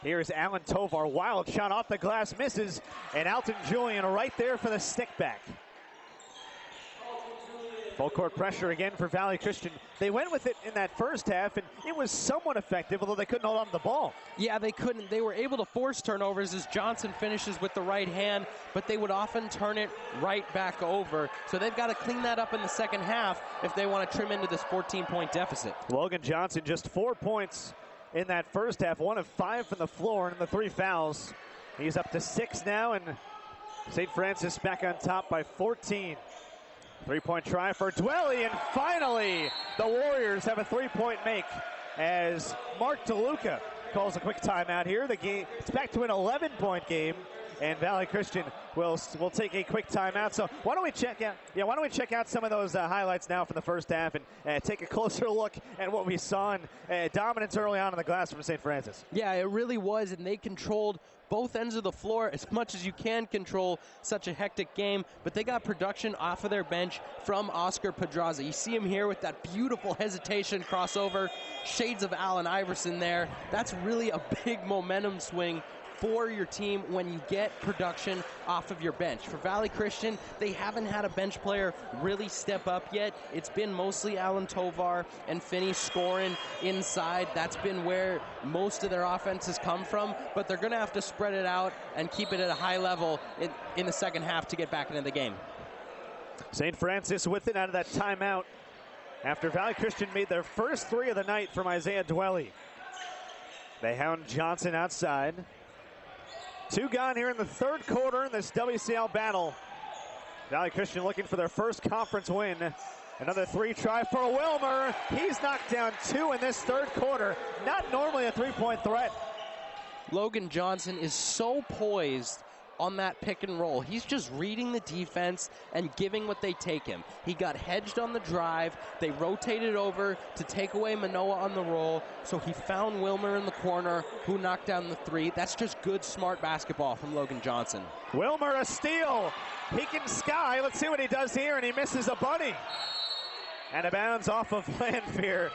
Here's Alan Tovar, wild shot off the glass, misses, and Alton Julian right there for the stick back. Full court pressure again for Valley Christian. They went with it in that first half, and it was somewhat effective, although they couldn't hold on to the ball. Yeah, they couldn't. They were able to force turnovers as Johnson finishes with the right hand, but they would often turn it right back over. So they've got to clean that up in the second half if they want to trim into this 14-point deficit. Logan Johnson just 4 points in that first half, 1 of 5 from the floor, and the 3 fouls. He's up to 6 now, and St. Francis back on top by 14. 3-point try for Dwelly, and finally the Warriors have a 3-point make as Mark Toluca calls a quick timeout here. The game, it's back to an 11-point game, and Valley Christian will take a quick timeout. So why don't we check out some of those highlights now from the first half and take a closer look at what we saw in dominance early on in the glass from St. Francis. Yeah, it really was, and they controlled both ends of the floor as much as you can control such a hectic game, but they got production off of their bench from Oscar Pedraza. You see him here with that beautiful hesitation crossover, shades of Allen Iverson there. That's really a big momentum swing for your team when you get production off of your bench. For Valley Christian, they haven't had a bench player really step up yet. It's been mostly Alan Tovar and Finney scoring inside. That's been where most of their offenses come from, but they're going to have to spread it out and keep it at a high level in the second half to get back into the game. St. Francis with it out of that timeout after Valley Christian made their first 3 of the night from Isaiah Dwelly. They hound Johnson outside. 2 gone here in the third quarter in this WCL battle. Valley Christian looking for their first conference win. Another 3 try for Wilmer. He's knocked down 2 in this third quarter. Not normally a 3-point threat. Logan Johnson is so poised on that pick and roll. He's just reading the defense and giving what they take him. He got hedged on the drive. They rotated over to take away Manoa on the roll, so he found Wilmer in the corner, who knocked down the 3. That's just good, smart basketball from Logan Johnson. Wilmer a steal. He can sky. Let's see what he does here, and he misses a bunny. And a bounce off of Lanfear.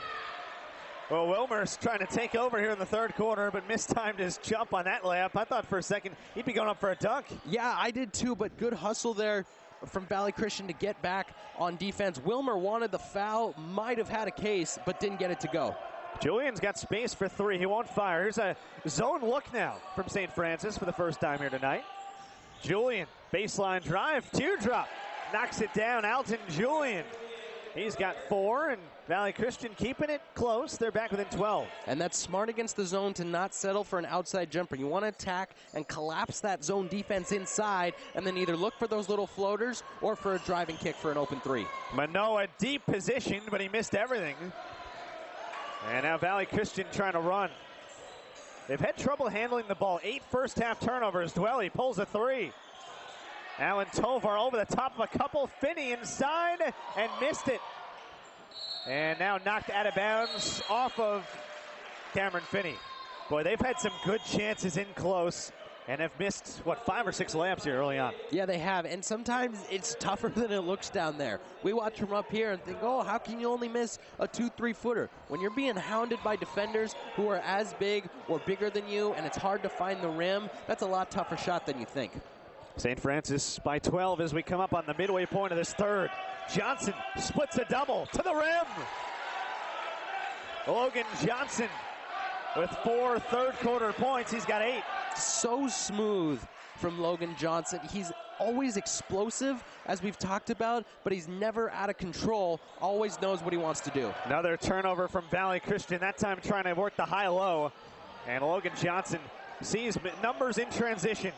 Well, Wilmer's trying to take over here in the third quarter, but mistimed his jump on that layup. I thought for a second he'd be going up for a dunk. Yeah, I did too, but good hustle there from Valley Christian to get back on defense. Wilmer wanted the foul, might have had a case, but didn't get it to go. Julian's got space for 3. He won't fire. Here's a zone look now from St. Francis for the first time here tonight. Julian, baseline drive, teardrop, knocks it down. Alton Julian. He's got 4, and Valley Christian keeping it close. They're back within 12. And that's smart against the zone to not settle for an outside jumper. You want to attack and collapse that zone defense inside, and then either look for those little floaters or for a driving kick for an open 3. Manoa deep position, but he missed everything. And now Valley Christian trying to run. They've had trouble handling the ball. 8 first half turnovers. Dwelly pulls a 3. Alan Tovar over the top of a couple. Finney inside and missed it. And now knocked out of bounds off of Cameron Finney. Boy, they've had some good chances in close and have missed, 5 or 6 layups here early on. Yeah, they have, and sometimes it's tougher than it looks down there. We watch from up here and think, oh, how can you only miss a 2-3 footer? When you're being hounded by defenders who are as big or bigger than you and it's hard to find the rim, that's a lot tougher shot than you think. St. Francis by 12 as we come up on the midway point of this third. Johnson splits a double to the rim. Logan Johnson with 4 third-quarter points. He's got 8. So smooth from Logan Johnson. He's always explosive, as we've talked about, but he's never out of control. Always knows what he wants to do. Another turnover from Valley Christian, that time trying to work the high-low. And Logan Johnson sees numbers in transition.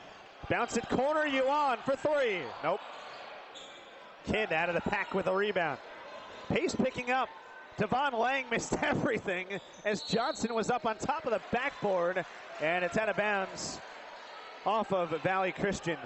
Bounce it corner, Yuan for 3. Nope. Kidd out of the pack with a rebound. Pace picking up. Devon Lang missed everything as Johnson was up on top of the backboard, and it's out of bounds off of Valley Christian.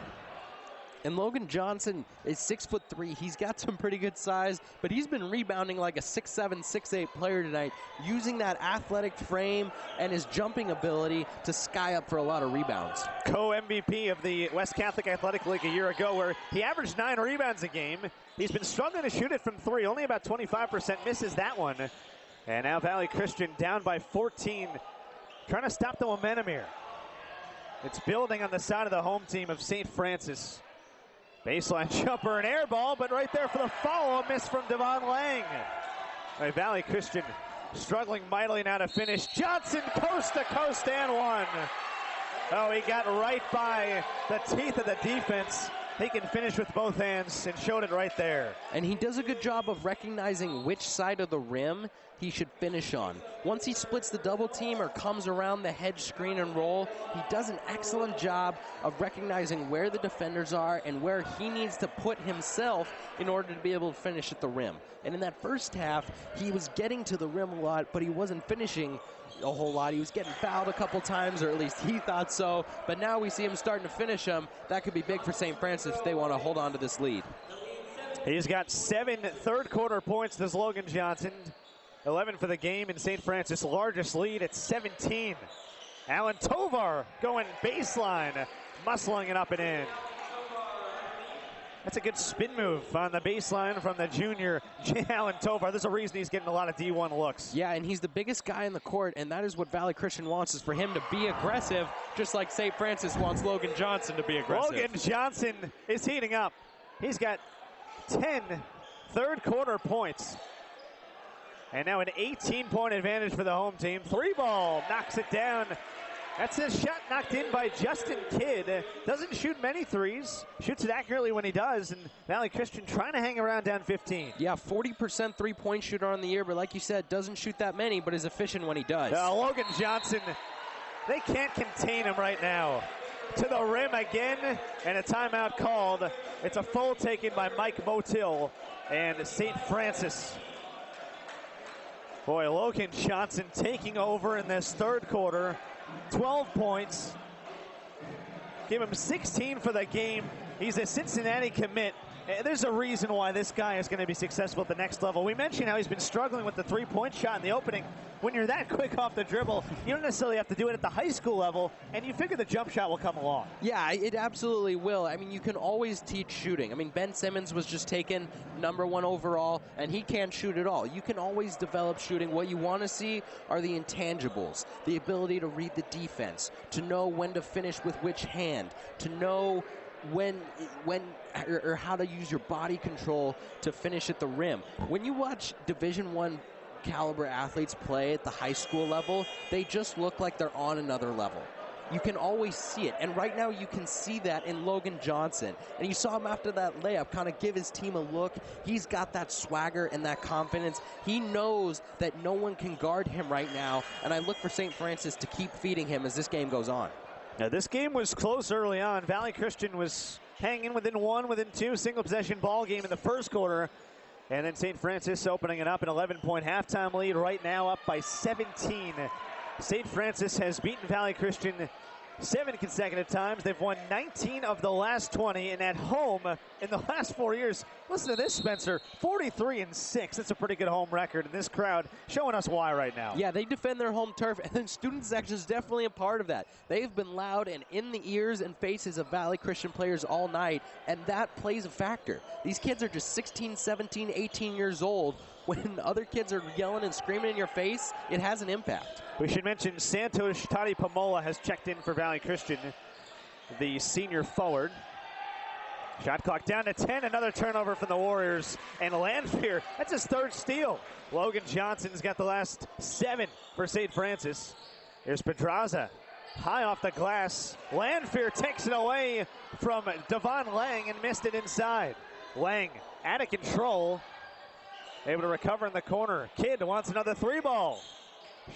And Logan Johnson is 6'3". He's got some pretty good size, but he's been rebounding like a 6'7", 6'8" player tonight, using that athletic frame and his jumping ability to sky up for a lot of rebounds. Co-MVP of the West Catholic Athletic League a year ago, where he averaged 9 rebounds a game. He's been struggling to shoot it from 3, only about 25%, misses that one. And now Valley Christian down by 14, trying to stop the momentum here. It's building on the side of the home team of St. Francis. Baseline jumper and air ball, but right there for the follow, a miss from Devon Lang. Right, Valley Christian struggling mightily now to finish. Johnson coast to coast and 1. Oh, he got right by the teeth of the defense. He can finish with both hands and showed it right there. And he does a good job of recognizing which side of the rim he should finish on. Once he splits the double team or comes around the hedge screen and roll, he does an excellent job of recognizing where the defenders are and where he needs to put himself in order to be able to finish at the rim. And in that first half, he was getting to the rim a lot, but he wasn't finishing a whole lot. He was getting fouled a couple times, or at least he thought so. But now we see him starting to finish them. That could be big for St. Francis if they want to hold on to this lead. He's got 7 third-quarter points, this Logan Johnson. 11 for the game, in St. Francis' largest lead at 17. Alan Tovar going baseline, muscling it up and in. That's a good spin move on the baseline from the junior, Alan Tovar. There's a reason he's getting a lot of D1 looks. Yeah, and he's the biggest guy in the court, and that is what Valley Christian wants, is for him to be aggressive, just like St. Francis wants Logan Johnson to be aggressive. Logan Johnson is heating up. He's got 10 third-quarter points. And now an 18-point advantage for the home team. 3-ball knocks it down. That's a shot knocked in by Justin Kidd. Doesn't shoot many threes. Shoots it accurately when he does. And Valley Christian trying to hang around down 15. Yeah, 40% three-point shooter on the year, but like you said, doesn't shoot that many, but is efficient when he does. Logan Johnson, they can't contain him right now. To the rim again, and a timeout called. It's a foul taken by Mike Motil and St. Francis. Boy, Logan Johnson taking over in this third quarter. 12 points. Give him 16 for the game. He's a Cincinnati commit. There's a reason why this guy is going to be successful at the next level. We mentioned how he's been struggling with the three-point shot in the opening. When you're that quick off the dribble, you don't necessarily have to do it at the high school level, and you figure the jump shot will come along. Yeah, it absolutely will. I mean, you can always teach shooting. I mean, Ben Simmons was just taken #1 overall, and he can't shoot at all. You can always develop shooting. What you want to see are the intangibles, the ability to read the defense, to know when to finish with which hand, to know when or how to use your body control to finish at the rim. When you watch Division I caliber athletes play at the high school level, they just look like they're on another level. You can always see it, and right now you can see that in Logan Johnson. And you saw him after that layup kind of give his team a look. He's got that swagger and that confidence. He knows that no one can guard him right now, and I look for St. Francis to keep feeding him as this game goes on. Now, this game was close early on. Valley Christian was hanging within 1, within 2, single possession ball game in the first quarter. And then St. Francis opening it up, an 11-point halftime lead, right now up by 17. St. Francis has beaten Valley Christian 7 consecutive times. They've won 19 of the last 20, and at home in the last 4 years, listen to this, Spencer, 43-6. That's a pretty good home record, and this crowd showing us why right now. Yeah, they defend their home turf, and then student section is definitely a part of that. They've been loud and in the ears and faces of Valley Christian players all night, and that plays a factor. These kids are just 16, 17, 18 years old. When other kids are yelling and screaming in your face, it has an impact. We should mention Santos Tati Pomola has checked in for Valley Christian, the senior forward. Shot clock down to 10, another turnover from the Warriors. And Lanfear, that's his third steal. Logan Johnson's got the last 7 for St. Francis. Here's Pedraza, high off the glass. Lanfear takes it away from Devon Lang and missed it inside. Lang out of control, able to recover in the corner. Kidd wants another 3-ball.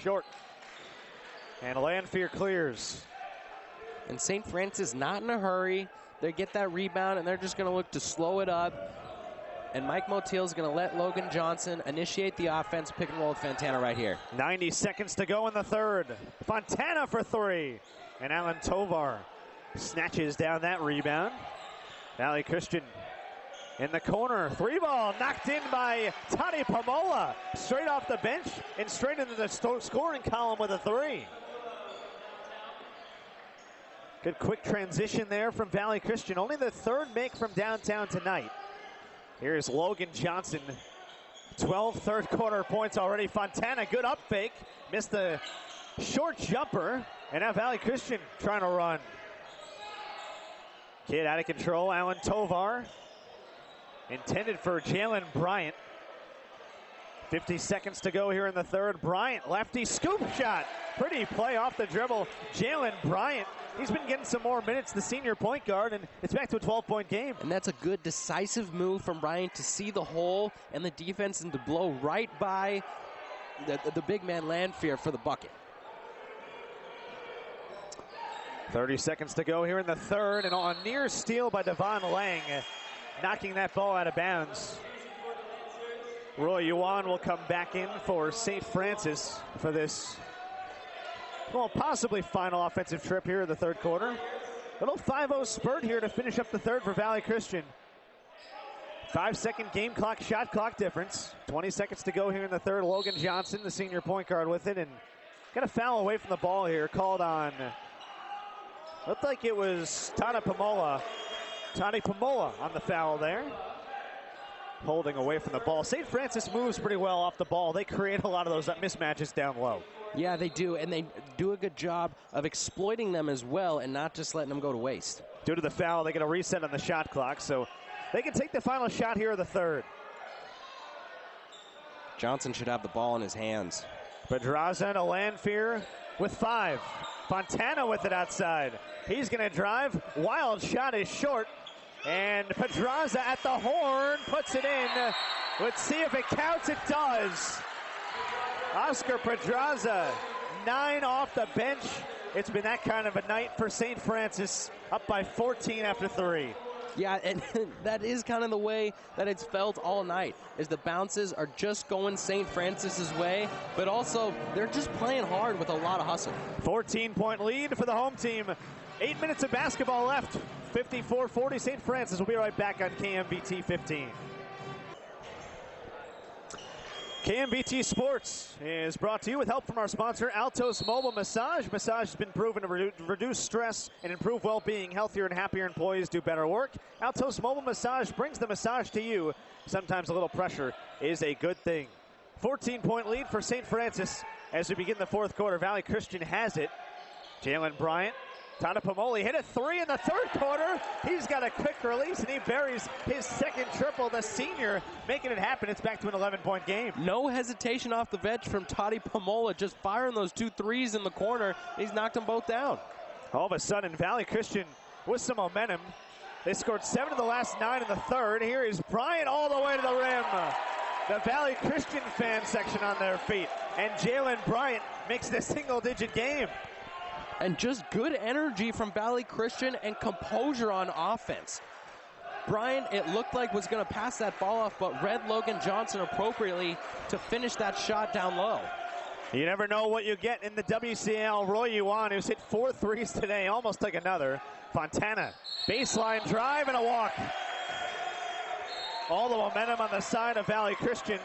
Short. And Lanfear clears. And St. Francis not in a hurry. They get that rebound, and they're just going to look to slow it up. And Mike Motil's going to let Logan Johnson initiate the offense, pick and roll with Fontana right here. 90 seconds to go in the third. Fontana for 3. And Alan Tovar snatches down that rebound. Valley Christian in the corner. 3-ball knocked in by Toddy Pomola. Straight off the bench and straight into the scoring column with a 3. Good quick transition there from Valley Christian. Only the 3rd make from downtown tonight. Here's Logan Johnson. 12 third quarter points already. Fontana, good up fake. Missed the short jumper. And now Valley Christian trying to run. Kidd out of control. Alan Tovar. Intended for Jalen Bryant. 50 seconds to go here in the third. Bryant, lefty scoop shot. Pretty play off the dribble. Jalen Bryant, he's been getting some more minutes, the senior point guard, and it's back to a 12-point game. And that's a good decisive move from Bryant to see the hole and the defense and to blow right by the big man Lanfear for the bucket. 30 seconds to go here in the third, and on near steal by Devon Lang, knocking that ball out of bounds. Roy Yuan will come back in for St. Francis for this, well, possibly final offensive trip here in the third quarter. Little 5-0 spurt here to finish up the third for Valley Christian. 5-second game clock, shot clock difference. 20 seconds to go here in the third. Logan Johnson, the senior point guard, with it, and got a foul away from the ball here, called on, looked like it was Toddy Pomola on the foul there. Holding away from the ball. St. Francis moves pretty well off the ball. They create a lot of those mismatches down low. Yeah, they do, and they do a good job of exploiting them as well and not just letting them go to waste. Due to the foul, they get a reset on the shot clock, so they can take the final shot here of the third. Johnson should have the ball in his hands. Pedraza to Lanfear with 5. Fontana with it outside. He's going to drive. Wild shot is short. And Pedraza at the horn puts it in. Let's see if it counts. It does. Oscar Pedraza, 9 off the bench. It's been that kind of a night for St. Francis, up by 14 after 3. Yeah, and that is kind of the way that it's felt all night, is the bounces are just going St. Francis's way, but also they're just playing hard with a lot of hustle. 14-point lead for the home team. 8 minutes of basketball left. 54-40 St. Francis. We'll be right back on KMVT 15. KMVT Sports is brought to you with help from our sponsor, Altos Mobile Massage. Massage has been proven to reduce stress and improve well-being. Healthier and happier employees do better work. Altos Mobile Massage brings the massage to you. Sometimes a little pressure is a good thing. 14-point lead for St. Francis as we begin the fourth quarter. Valley Christian has it. Jalen Bryant. Toddy Pomola hit a 3 in the third quarter. He's got a quick release, and he buries his second triple. The senior making it happen. It's back to an 11-point game. No hesitation off the bench from Toddy Pomola, just firing those 2 threes in the corner. He's knocked them both down. All of a sudden, Valley Christian with some momentum. They scored 7 of the last 9 in the third. Here is Bryant all the way to the rim. The Valley Christian fan section on their feet. And Jalen Bryant makes it a single-digit game. And just good energy from Valley Christian and composure on offense. Bryant, it looked like, was going to pass that ball off, but read Logan Johnson appropriately to finish that shot down low. You never know what you get in the WCL. Roy Yuan, who's hit 4 threes today, almost took another. Fontana, baseline drive and a walk. All the momentum on the side of Valley Christian.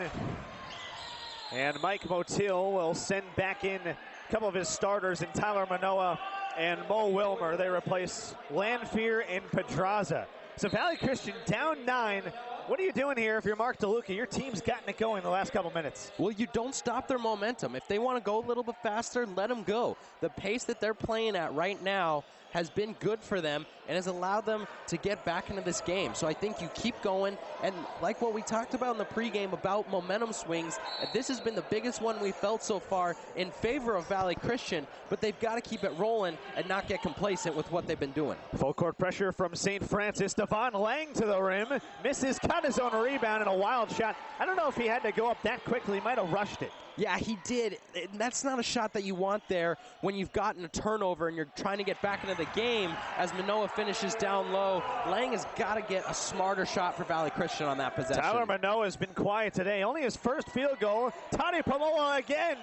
And Mike Motil will send back in a couple of his starters in Tyler Manoa and Mo Wilmer. They replace Lanfear and Pedraza. So Valley Christian down 9 What are you doing here if you're Mark Toluca? Your team's gotten it going the last couple minutes. Well, you don't stop their momentum. If they want to go a little bit faster, let them go. The pace that they're playing at right now has been good for them and has allowed them to get back into this game. So I think you keep going, and like what we talked about in the pregame about momentum swings, this has been the biggest one we felt so far in favor of Valley Christian, but they've got to keep it rolling and not get complacent with what they've been doing. Full court pressure from St. Francis. Devon Lang to the rim, misses, got his own rebound and a wild shot. I don't know if he had to go up that quickly, he might have rushed it. Yeah, he did. That's not a shot that you want there when you've gotten a turnover and you're trying to get back into the game as Manoa finishes down low. Lang has got to get a smarter shot for Valley Christian on that possession. Tyler Manoa has been quiet today. Only his first field goal. Tani Pomoa again.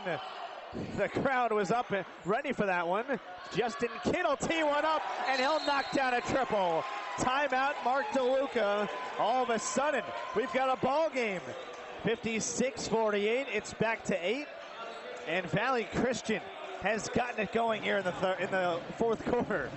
The crowd was up and ready for that one. Justin Kidd will tee one up, and he'll knock down a triple. Timeout, Mark Toluca. All of a sudden, we've got a ball game. 56-48, it's back to 8, and Valley Christian has gotten it going here in the fourth quarter.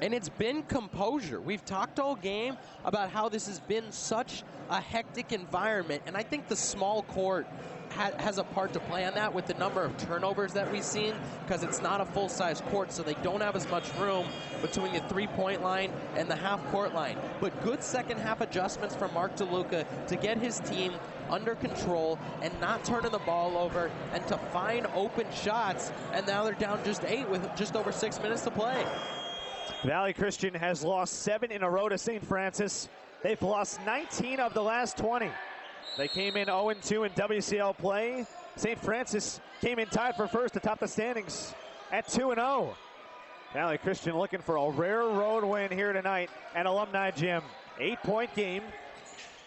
And it's been composure. We've talked all game about how this has been such a hectic environment, and I think the small court has a part to play on that with the number of turnovers that we've seen, because it's not a full-size court, so they don't have as much room between the three-point line and the half-court line. But good second-half adjustments from Mark Toluca to get his team under control and not turning the ball over and to find open shots, and now they're down just 8 with just over 6 minutes to play. Valley Christian has lost 7 in a row to St. Francis. They've lost 19 of the last 20. They came in 0-2 in WCL play. St. Francis came in tied for first atop the standings at 2-0. Valley Christian looking for a rare road win here tonight at Alumni Gym. 8-point game.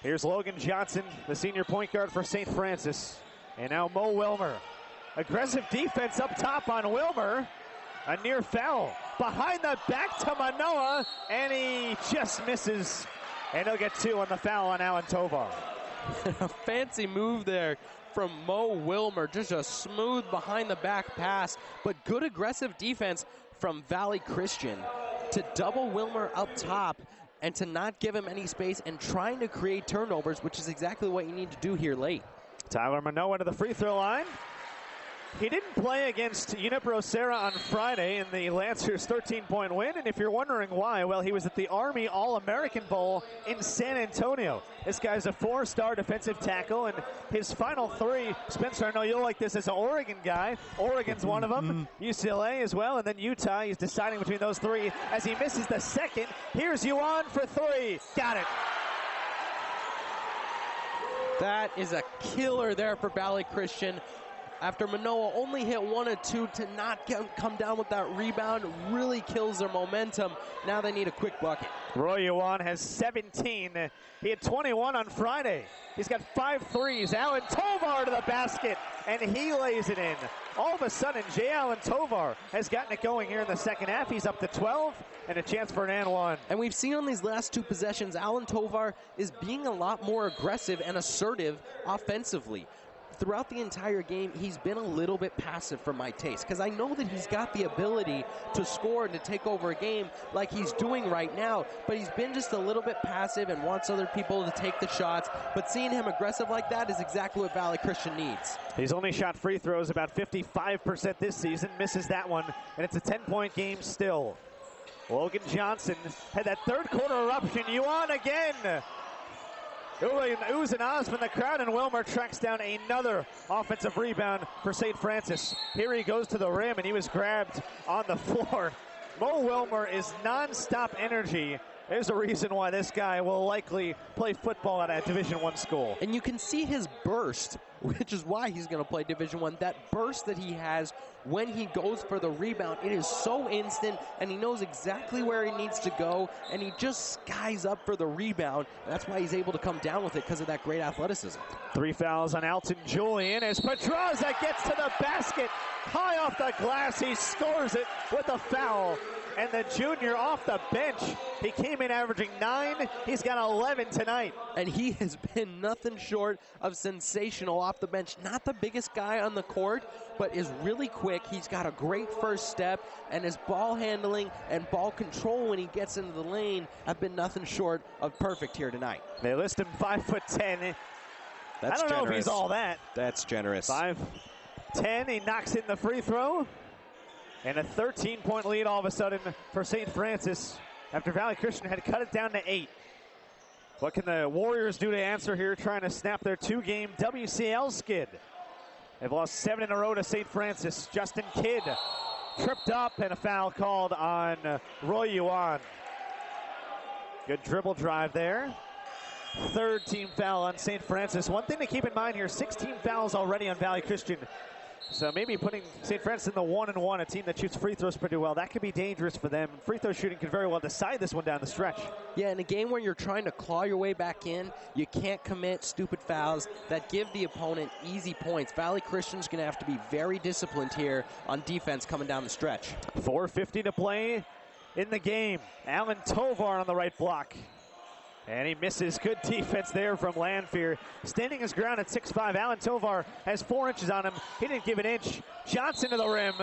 Here's Logan Johnson, the senior point guard for St. Francis. And now Mo Wilmer. Aggressive defense up top on Wilmer. A near foul. Behind the back to Manoa, and he just misses. And he'll get 2 on the foul on Alan Tovar. A fancy move there from Mo Wilmer. Just a smooth behind the back pass, but good aggressive defense from Valley Christian to double Wilmer up top and to not give him any space and trying to create turnovers, which is exactly what you need to do here late. Tyler Manoa to the free throw line. He didn't play against Unipro Serra on Friday in the Lancers' 13-point win, and if you're wondering why, well, he was at the Army All-American Bowl in San Antonio. This guy's a 4-star defensive tackle, and his final 3, Spencer, I know you'll like this as an Oregon guy. Oregon's one of them, UCLA as well, and then Utah. He's deciding between those 3 as he misses the second. Here's Yuan for 3. Got it. That is a killer there for Valley Christian. After Manoa only hit 1 or 2, to not come down with that rebound really kills their momentum. Now they need a quick bucket. Roy Yuan has 17. He had 21 on Friday. He's got 5 threes. Alan Tovar to the basket, and he lays it in. All of a sudden, J. Alan Tovar has gotten it going here in the second half. He's up to 12 and a chance for an and one. And we've seen on these last 2 possessions, Alan Tovar is being a lot more aggressive and assertive offensively. Throughout the entire game, he's been a little bit passive for my taste, because I know that he's got the ability to score and to take over a game like he's doing right now, but he's been just a little bit passive and wants other people to take the shots. But seeing him aggressive like that is exactly what Valley Christian needs. He's only shot free throws about 55% this season, misses that one, and it's a 10-point game still. Logan Johnson had that third quarter eruption. Yuan again. Oohs and ahs from the crowd, and Wilmer tracks down another offensive rebound for St. Francis. Here he goes to the rim, and he was grabbed on the floor. Mo Wilmer is non-stop energy. There's a reason why this guy will likely play football at a Division I school. And you can see his burst, which is why he's going to play Division I. That burst that he has when he goes for the rebound, it is so instant, and he knows exactly where he needs to go, and he just skies up for the rebound. That's why he's able to come down with it, because of that great athleticism. 3 fouls on Alton Julian as Pedraza gets to the basket. High off the glass, he scores it with a foul. and the junior off the bench. He came in averaging 9. He's got 11 tonight. And he has been nothing short of sensational off the bench. Not the biggest guy on the court, but is really quick. He's got a great first step, and his ball handling and ball control when he gets into the lane have been nothing short of perfect here tonight. They list him 5'10". That's I don't know if he's all that. That's generous. 5'10", he knocks in the free throw. And a 13-point lead all of a sudden for St. Francis after Valley Christian had cut it down to 8. What can the Warriors do to answer here, trying to snap their 2-game WCL skid? They've lost 7 in a row to St. Francis. Justin Kidd tripped up and a foul called on Roy Yuan. Good dribble drive there. 3rd team foul on St. Francis. One thing to keep in mind here, 16 fouls already on Valley Christian. So maybe putting St. Francis in the 1-1, a team that shoots free throws pretty well. That could be dangerous for them. Free throw shooting could very well decide this one down the stretch. Yeah, in a game where you're trying to claw your way back in, you can't commit stupid fouls that give the opponent easy points. Valley Christian's going to have to be very disciplined here on defense coming down the stretch. 4:50 to play in the game. Alan Tovar on the right block. And he misses. Good defense there from Lanfear. Standing his ground at 6'5". Alan Tovar has 4 inches on him. He didn't give an inch. Johnson to the rim.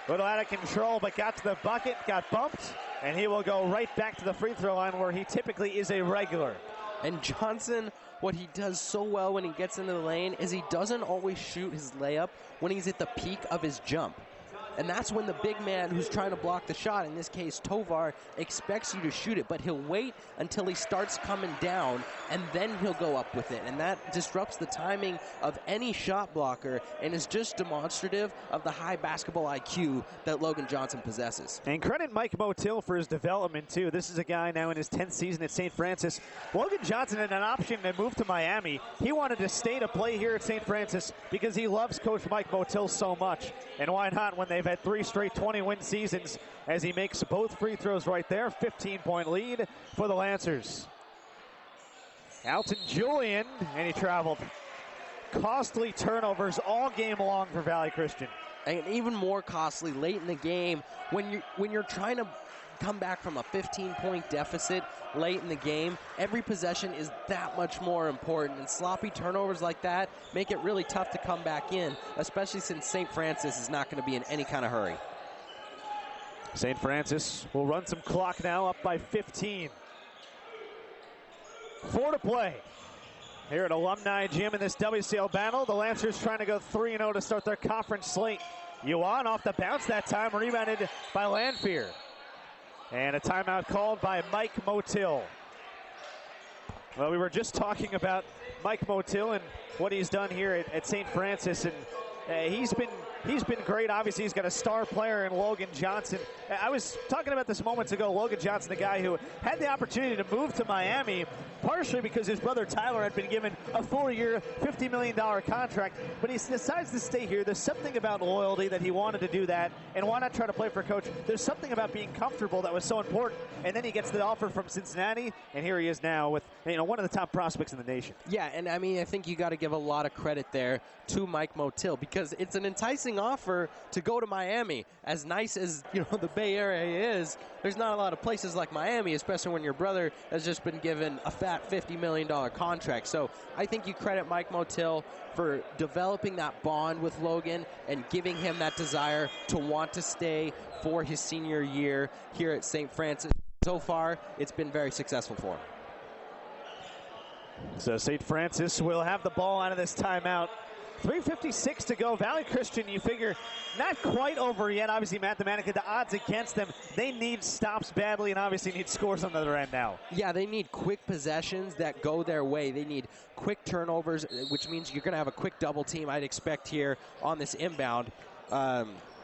Little out of control, but got to the bucket, got bumped, and he will go right back to the free throw line where he typically is a regular. And Johnson, what he does so well when he gets into the lane is he doesn't always shoot his layup when he's at the peak of his jump. And that's when the big man who's trying to block the shot, in this case Tovar, expects you to shoot it. But he'll wait until he starts coming down, and then he'll go up with it. And that disrupts the timing of any shot blocker and is just demonstrative of the high basketball IQ that Logan Johnson possesses. And credit Mike Motil for his development, too. This is a guy now in his 10th season at St. Francis. Logan Johnson had an option to move to Miami. He wanted to stay to play here at St. Francis because he loves Coach Mike Motil so much. And why not when they've had 3 straight 20-win seasons, as he makes both free throws right there. 15-point lead for the Lancers. Alton Julian, and he traveled. Costly turnovers all game long for Valley Christian. And even more costly late in the game when you're trying to come back from a 15-point deficit late in the game. Every possession is that much more important, and sloppy turnovers like that make it really tough to come back in, especially since St. Francis is not going to be in any kind of hurry. St. Francis will run some clock now, up by 15. 4 to play here at Alumni Gym in this WCL battle. The Lancers trying to go 3-0 to start their conference slate. Yuan off the bounce that time, rebounded by Lanfear. And a timeout called by Mike Motil. Well, we were just talking about Mike Motil and what he's done here at St. Francis, and he's been great. Obviously, he's got a star player in Logan Johnson. I was talking about this moments ago. Logan Johnson, the guy who had the opportunity to move to Miami, partially because his brother Tyler had been given a 4-year, $50 million contract, but he decides to stay here. There's something about loyalty that he wanted to do that, and why not try to play for coach? There's something about being comfortable that was so important, and then he gets the offer from Cincinnati, and here he is now with one of the top prospects in the nation. Yeah, and I mean, I think you got to give a lot of credit there to Mike Motil, because it's an enticing offer to go to Miami. As nice as the Bay Area is, there's not a lot of places like Miami, especially when your brother has just been given a fat $50 million contract. So I think you credit Mike Motil for developing that bond with Logan and giving him that desire to want to stay for his senior year here at St. Francis. So far, it's been very successful for him. So St. Francis will have the ball out of this timeout. 3:56 to go. Valley Christian, you figure, not quite over yet. Obviously, mathematically, the odds against them. They need stops badly and obviously need scores on the other end now. Yeah, they need quick possessions that go their way. They need quick turnovers, which means you're going to have a quick double team, I'd expect, here on this inbound.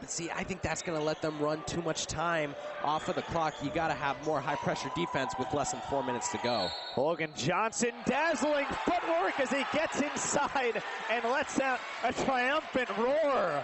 But see, I think that's going to let them run too much time off of the clock. You got to have more high-pressure defense with less than 4 minutes to go. Logan Johnson, dazzling footwork as he gets inside and lets out a triumphant roar.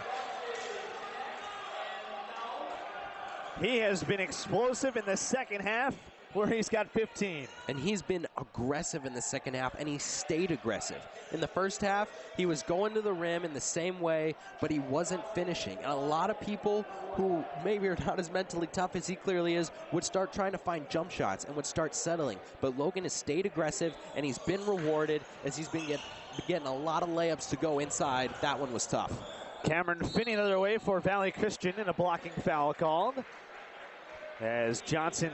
He has been explosive in the second half. where he's got 15. And he's been aggressive in the second half, and he stayed aggressive. In the first half, he was going to the rim in the same way, but he wasn't finishing. And a lot of people who maybe are not as mentally tough as he clearly is would start trying to find jump shots and would start settling. But Logan has stayed aggressive, and he's been rewarded as he's been getting a lot of layups to go inside. That one was tough. Cameron Finney another way for Valley Christian, and a blocking foul called as Johnson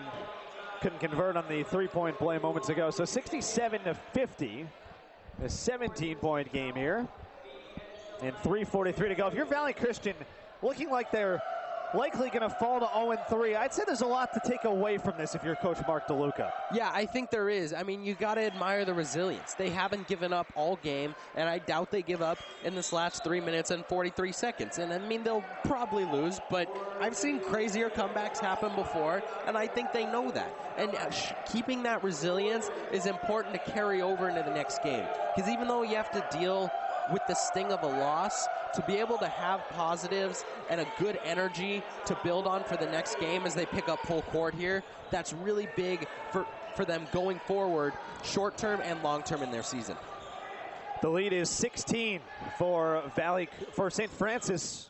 couldn't convert on the three-point play moments ago. So 67-50, a 17-point game here, and 3:43 to go. If you're Valley Christian, looking like they're likely going to fall to 0-3, I'd say there's a lot to take away from this if you're Coach Mark Toluca. Yeah, I think there is. I mean, you got to admire the resilience. They haven't given up all game, and I doubt they give up in this last 3 minutes and 43 seconds. And I mean, they'll probably lose, but I've seen crazier comebacks happen before, and I think they know that. And keeping that resilience is important to carry over into the next game. Because even though you have to deal with the sting of a loss, to be able to have positives and a good energy to build on for the next game as they pick up full court here, that's really big for them going forward, short term and long term in their season. The lead is 16 for St. Francis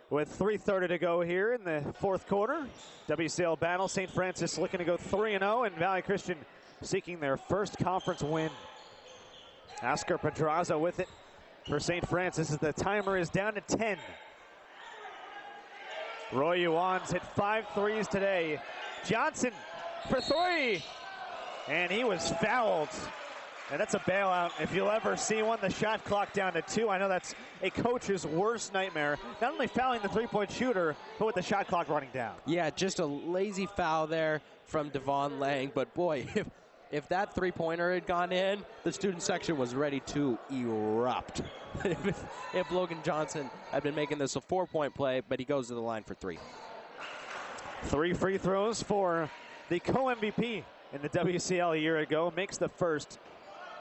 with 3:30 to go here in the fourth quarter. WCL battle, St. Francis looking to go 3-0, and Valley Christian seeking their first conference win. Oscar Pedraza with it for St. Francis as the timer is down to 10. Roy Yuan's hit 5 threes today. Johnson for 3, and he was fouled. And that's a bailout. If you'll ever see one, the shot clock down to 2. I know that's a coach's worst nightmare. Not only fouling the three-point shooter, but with the shot clock running down. Yeah, just a lazy foul there from Devon Lang. But boy, if that three-pointer had gone in, the student section was ready to erupt. if Logan Johnson had been making this a 4-point play, but he goes to the line for 3. 3 free throws for the co-MVP in the WCL a year ago. Makes the first.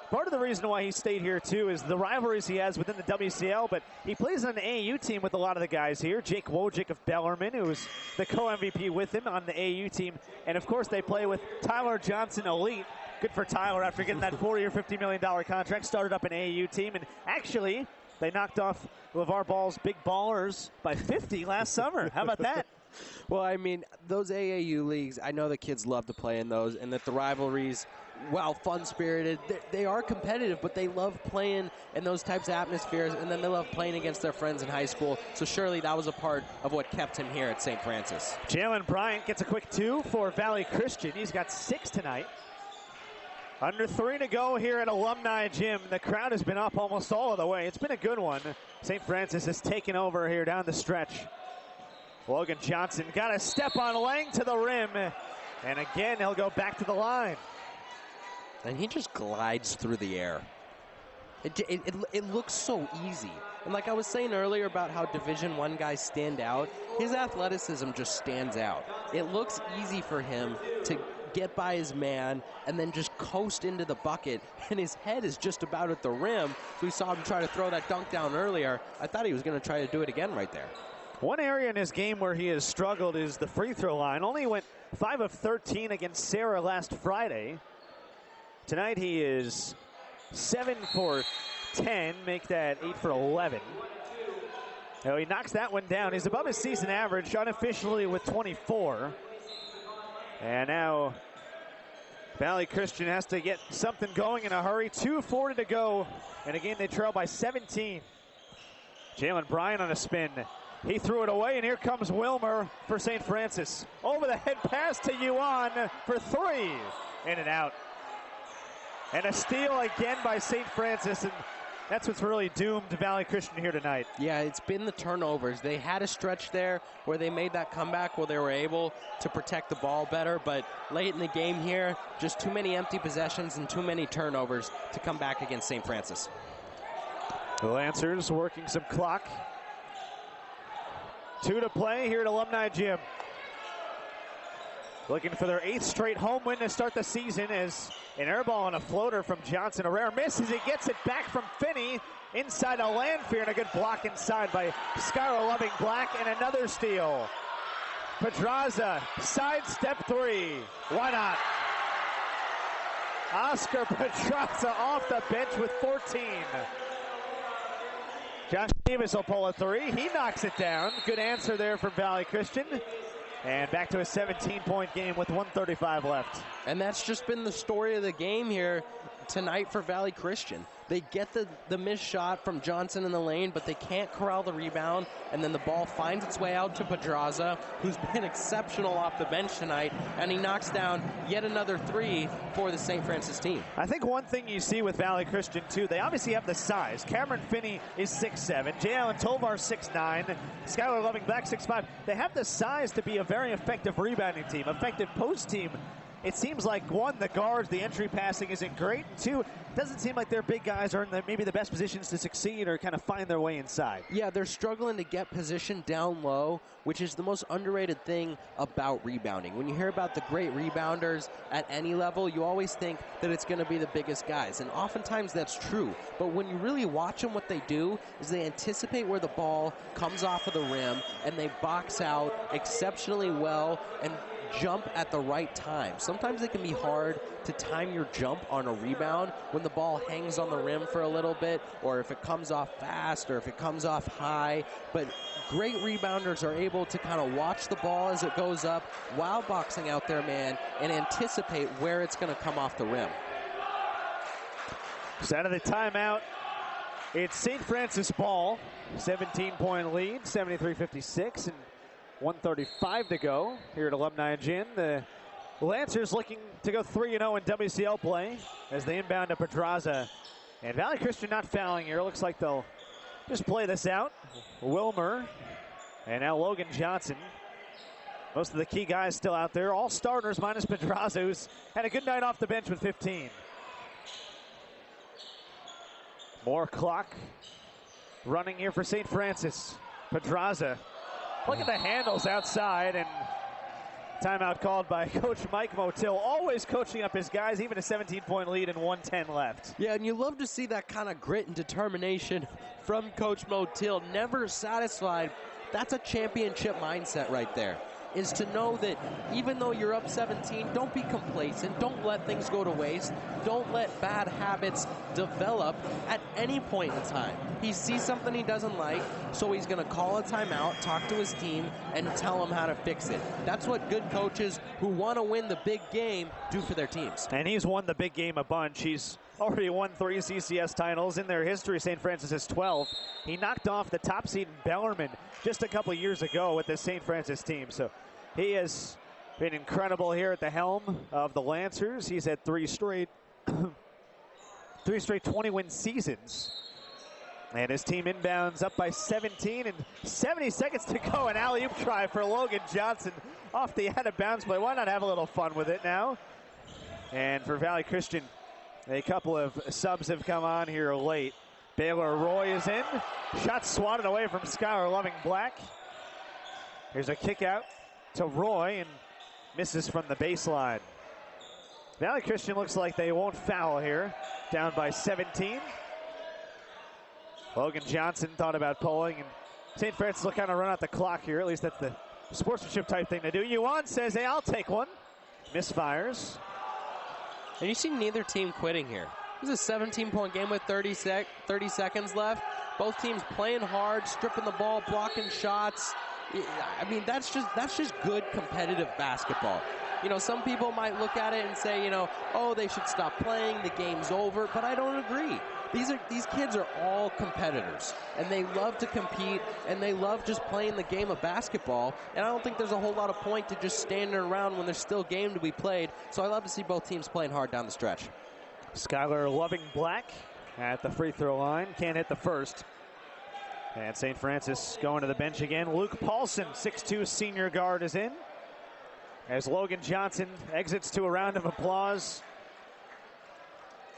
Part of the reason why he stayed here, too, is the rivalries he has within the WCL, but he plays on the AAU team with a lot of the guys here. Jake Wojcik of Bellarmine, who was the co-MVP with him on the AAU team. And, of course, they play with Tyler Johnson Elite. Good for Tyler after getting that $40 or $50 million contract. Started up an AAU team, and actually, they knocked off LeVar Ball's Big Ballers by 50 last summer. How about that? Well, I mean, those AAU leagues, I know the kids love to play in those, and that the rivalries, while fun-spirited, they are competitive, but they love playing in those types of atmospheres, and then they love playing against their friends in high school. So surely that was a part of what kept him here at St. Francis. Jalen Bryant gets a quick 2 for Valley Christian. He's got 6 tonight. Under 3 to go here at Alumni Gym. The crowd has been up almost all of the way. It's been a good one. St. Francis has taken over here down the stretch. Logan Johnson got a step on Lang to the rim. And again, he'll go back to the line. And he just glides through the air. It looks so easy. And like I was saying earlier about how Division I guys stand out, his athleticism just stands out. It looks easy for him to get by his man and then just coast into the bucket, and his head is just about at the rim. So we saw him try to throw that dunk down earlier. I thought he was going to try to do it again right there. One area in his game where he has struggled is the free throw line. Only went 5 of 13 against Sarah last Friday. Tonight he is 7 for 10, make that 8 for 11. Now he knocks that one down. He's above his season average, unofficially with 24. And now Valley Christian has to get something going in a hurry. 2:40 to go, and again they trail by 17. Jalen Bryant on a spin. He threw it away, and here comes Wilmer for St. Francis. Over the head pass to Yuan for 3. In and out. And a steal again by St. Francis, and that's what's really doomed Valley Christian here tonight. Yeah, it's been the turnovers. They had a stretch there where they made that comeback where they were able to protect the ball better, but late in the game here, just too many empty possessions and too many turnovers to come back against St. Francis. The Lancers working some clock. 2 to play here at Alumni Gym. Looking for their 8th straight home win to start the season as an air ball and a floater from Johnson. A rare miss as he gets it back from Finney inside a Lanfear, and a good block inside by Skylar Loving Black, and another steal. Pedraza, sidestep 3. Why not? Oscar Pedraza off the bench with 14. Josh Davis will pull a three. He knocks it down. Good answer there from Valley Christian. And back to a 17-point game with 1:35 left. And that's just been the story of the game here tonight for Valley Christian. They get the missed shot from Johnson in the lane, but they can't corral the rebound, and then the ball finds its way out to Pedraza, who's been exceptional off the bench tonight, and he knocks down yet another three for the St. Francis team. I think one thing you see with Valley Christian, too, they obviously have the size. Cameron Finney is 6'7", J. Allen Tovar 6'9", Skylar Loving-Black 6'5". They have the size to be a very effective rebounding team, effective post team. It seems like, one, the guards, the entry passing isn't great, and two, it doesn't seem like their big guys are in maybe the best positions to succeed or kind of find their way inside. Yeah, they're struggling to get position down low, which is the most underrated thing about rebounding. When you hear about the great rebounders at any level, you always think that it's going to be the biggest guys, and oftentimes that's true. But when you really watch them, what they do is they anticipate where the ball comes off of the rim, and they box out exceptionally well and jump at the right time. Sometimes it can be hard to time your jump on a rebound when the ball hangs on the rim for a little bit, or if it comes off fast, or if it comes off high. But great rebounders are able to kind of watch the ball as it goes up while boxing out their man and anticipate where it's going to come off the rim. So out of the timeout, it's St. Francis ball. 17-point lead, 73-56, and 1:35 to go here at Alumni Gym. The Lancers looking to go 3-0 in WCL play as they inbound to Pedraza. And Valley Christian not fouling here. Looks like they'll just play this out. Wilmer and now Logan Johnson. Most of the key guys still out there. All starters minus Pedraza, who's had a good night off the bench with 15. More clock running here for St. Francis. Pedraza. Look at the handles outside, and timeout called by Coach Mike Motil, always coaching up his guys, even a 17-point lead and 1:10 left. Yeah, and you love to see that kind of grit and determination from Coach Motil, never satisfied. That's a championship mindset right there, is to know that even though you're up 17, don't be complacent. Don't let things go to waste. Don't let bad habits develop at any point in time. He sees something he doesn't like, so he's going to call a timeout, talk to his team, and tell them how to fix it. That's what good coaches who want to win the big game do for their teams. And he's won the big game a bunch. He's already won 3 CCS titles. In their history, St. Francis has 12. He knocked off the top seed in Bellarmine just a couple years ago with this St. Francis team. So he has been incredible here at the helm of the Lancers. He's had 3 straight 20-win seasons. And his team inbounds up by 17 and 70 seconds to go. An alley-oop try for Logan Johnson off the out-of-bounds play. Why not have a little fun with it now? And for Valley Christian, a couple of subs have come on here late. Baylor Roy is in. Shot swatted away from Skylar Loving-Black. Here's a kick out to Roy and misses from the baseline. Valley Christian looks like they won't foul here. Down by 17. Logan Johnson thought about pulling, and St. Francis will kind of run out the clock here. At least that's the sportsmanship type thing to do. Yuan says, hey, I'll take one. Misfires. And you see neither team quitting here. This is a 17-point game with 30 seconds left. Both teams playing hard, stripping the ball, blocking shots. I mean, that's just good competitive basketball. You know, some people might look at it and say, you know, oh, they should stop playing, the game's over, but I don't agree. These kids are all competitors, and they love to compete, and they love just playing the game of basketball, and I don't think there's a whole lot of point to just standing around when there's still game to be played, so I love to see both teams playing hard down the stretch. Skylar Loving-Black at the free throw line, can't hit the first. And St. Francis going to the bench again. Luke Paulson, 6'2" senior guard, is in. As Logan Johnson exits to a round of applause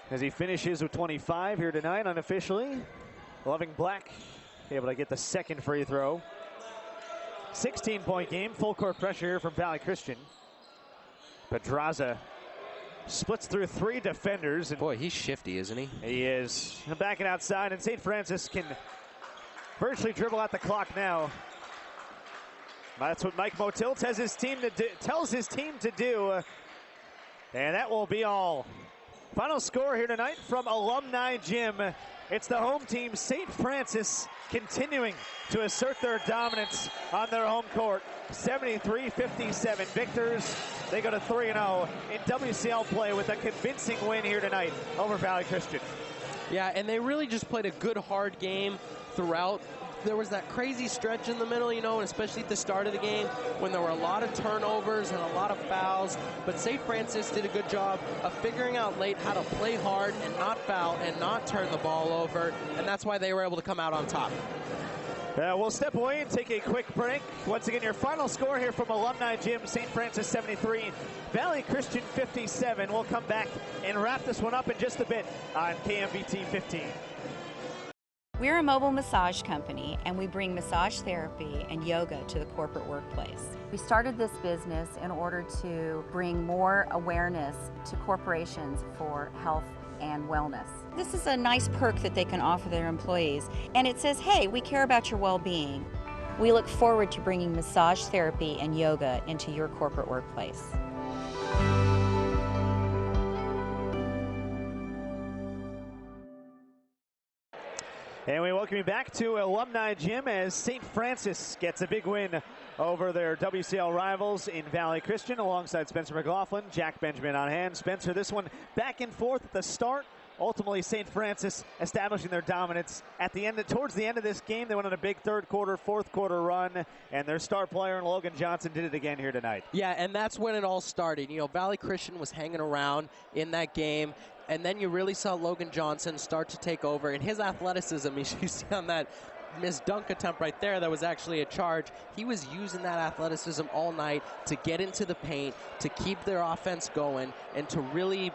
as he finishes with 25 here tonight unofficially. Loving-Black able to get the second free throw. 16-point game, full court pressure here from Valley Christian. Pedraza splits through 3 defenders. And boy, he's shifty, isn't he? He is. Backing outside, and St. Francis can virtually dribble out the clock now. That's what Mike Motil tells his team to do, and that will be all. Final score here tonight from Alumni Gym. It's the home team, St. Francis, continuing to assert their dominance on their home court. 73-57 victors. They go to 3-0 in WCL play with a convincing win here tonight over Valley Christian. Yeah, and they really just played a good, hard game throughout. There was that crazy stretch in the middle, you know, and especially at the start of the game when there were a lot of turnovers and a lot of fouls. But St. Francis did a good job of figuring out late how to play hard and not foul and not turn the ball over, and that's why they were able to come out on top. We'll step away and take a quick break. Once again, your final score here from Alumni Gym, St. Francis 73, Valley Christian 57. We'll come back and wrap this one up in just a bit on KMVT 15. We're a mobile massage company, and we bring massage therapy and yoga to the corporate workplace. We started this business in order to bring more awareness to corporations for health and wellness. This is a nice perk that they can offer their employees, and it says, hey, we care about your well-being. We look forward to bringing massage therapy and yoga into your corporate workplace. And we welcome you back to Alumni Gym as St. Francis gets a big win over their WCL rivals in Valley Christian alongside Spencer McLaughlin, Jack Benjamin on hand. Spencer, this one back and forth at the start. Ultimately, St. Francis establishing their dominance at the end. Towards the end of this game, they went on a big third quarter, fourth quarter run, and their star player, Logan Johnson, did it again here tonight. Yeah, and that's when it all started. You know, Valley Christian was hanging around in that game, and then you really saw Logan Johnson start to take over, and his athleticism, you see on that missed dunk attempt right there, that was actually a charge. He was using that athleticism all night to get into the paint, to keep their offense going, and to really,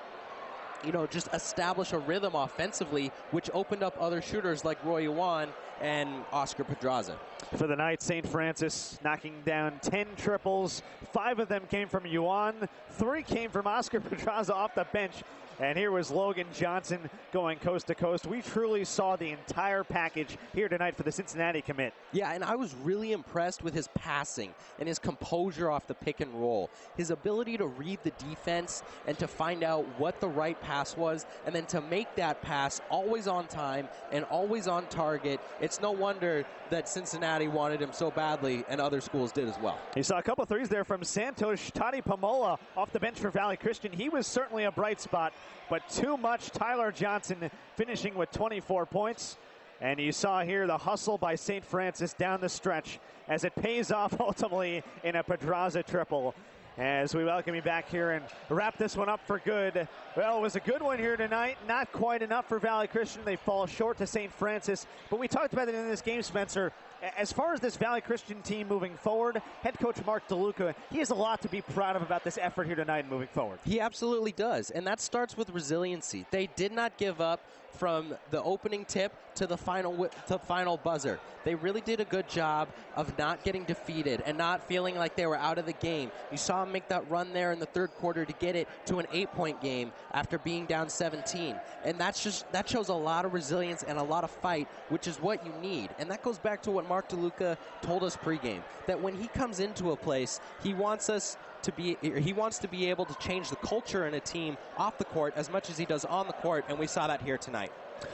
you know, just establish a rhythm offensively, which opened up other shooters like Roy Yuan and Oscar Pedraza. For the night, St. Francis knocking down 10 triples. 5 of them came from Yuan. 3 came from Oscar Pedraza off the bench. And here was Logan Johnson going coast to coast. We truly saw the entire package here tonight for the Cincinnati commit. Yeah, and I was really impressed with his passing and his composure off the pick and roll. His ability to read the defense and to find out what the right pass was, and then to make that pass always on time and always on target. It's no wonder that Cincinnati wanted him so badly, and other schools did as well. You saw a couple threes there from Santosh Tati Pamola off the bench for Valley Christian. He was certainly a bright spot, but too much. Tyler Johnson finishing with 24 points. And you saw here the hustle by St. Francis down the stretch as it pays off ultimately in a Pedraza triple. As we welcome you back here and wrap this one up for good. Well, it was a good one here tonight. Not quite enough for Valley Christian. They fall short to St. Francis. But we talked about it in this game, Spencer. As far as this Valley Christian team moving forward, head coach Mark Toluca, he has a lot to be proud of about this effort here tonight and moving forward. He absolutely does, and that starts with resiliency. They did not give up from the opening tip to the final buzzer. They really did a good job of not getting defeated and not feeling like they were out of the game. You saw them make that run there in the third quarter to get it to an 8-point game after being down 17. And that shows a lot of resilience and a lot of fight, which is what you need. And that goes back to what Mark Toluca told us pregame, that when he comes into a place, he wants to be able to change the culture in a team off the court as much as he does on the court, and we saw that here tonight.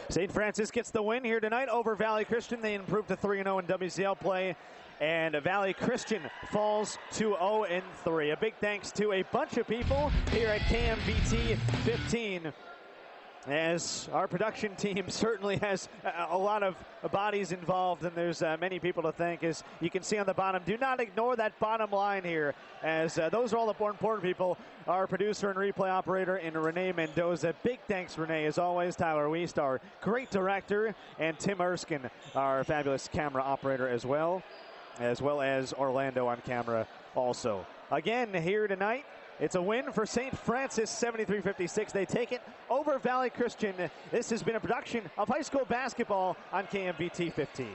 St. Francis gets the win here tonight over Valley Christian. They improved to 3-0 in WCL play, and Valley Christian falls to 0-3. A big thanks to a bunch of people here at KMVT 15. As our production team certainly has a lot of bodies involved, and there's many people to thank. As you can see on the bottom, do not ignore that bottom line here, as those are all the more important people. Our producer and replay operator in Renee Mendoza. Big thanks, Renee, as always. Tyler Wiest, our great director, and Tim Erskine, our fabulous camera operator as well as Orlando on camera also. Again, here tonight, it's a win for St. Francis, 73-56. They take it over Valley Christian. This has been a production of high school basketball on KMVT 15.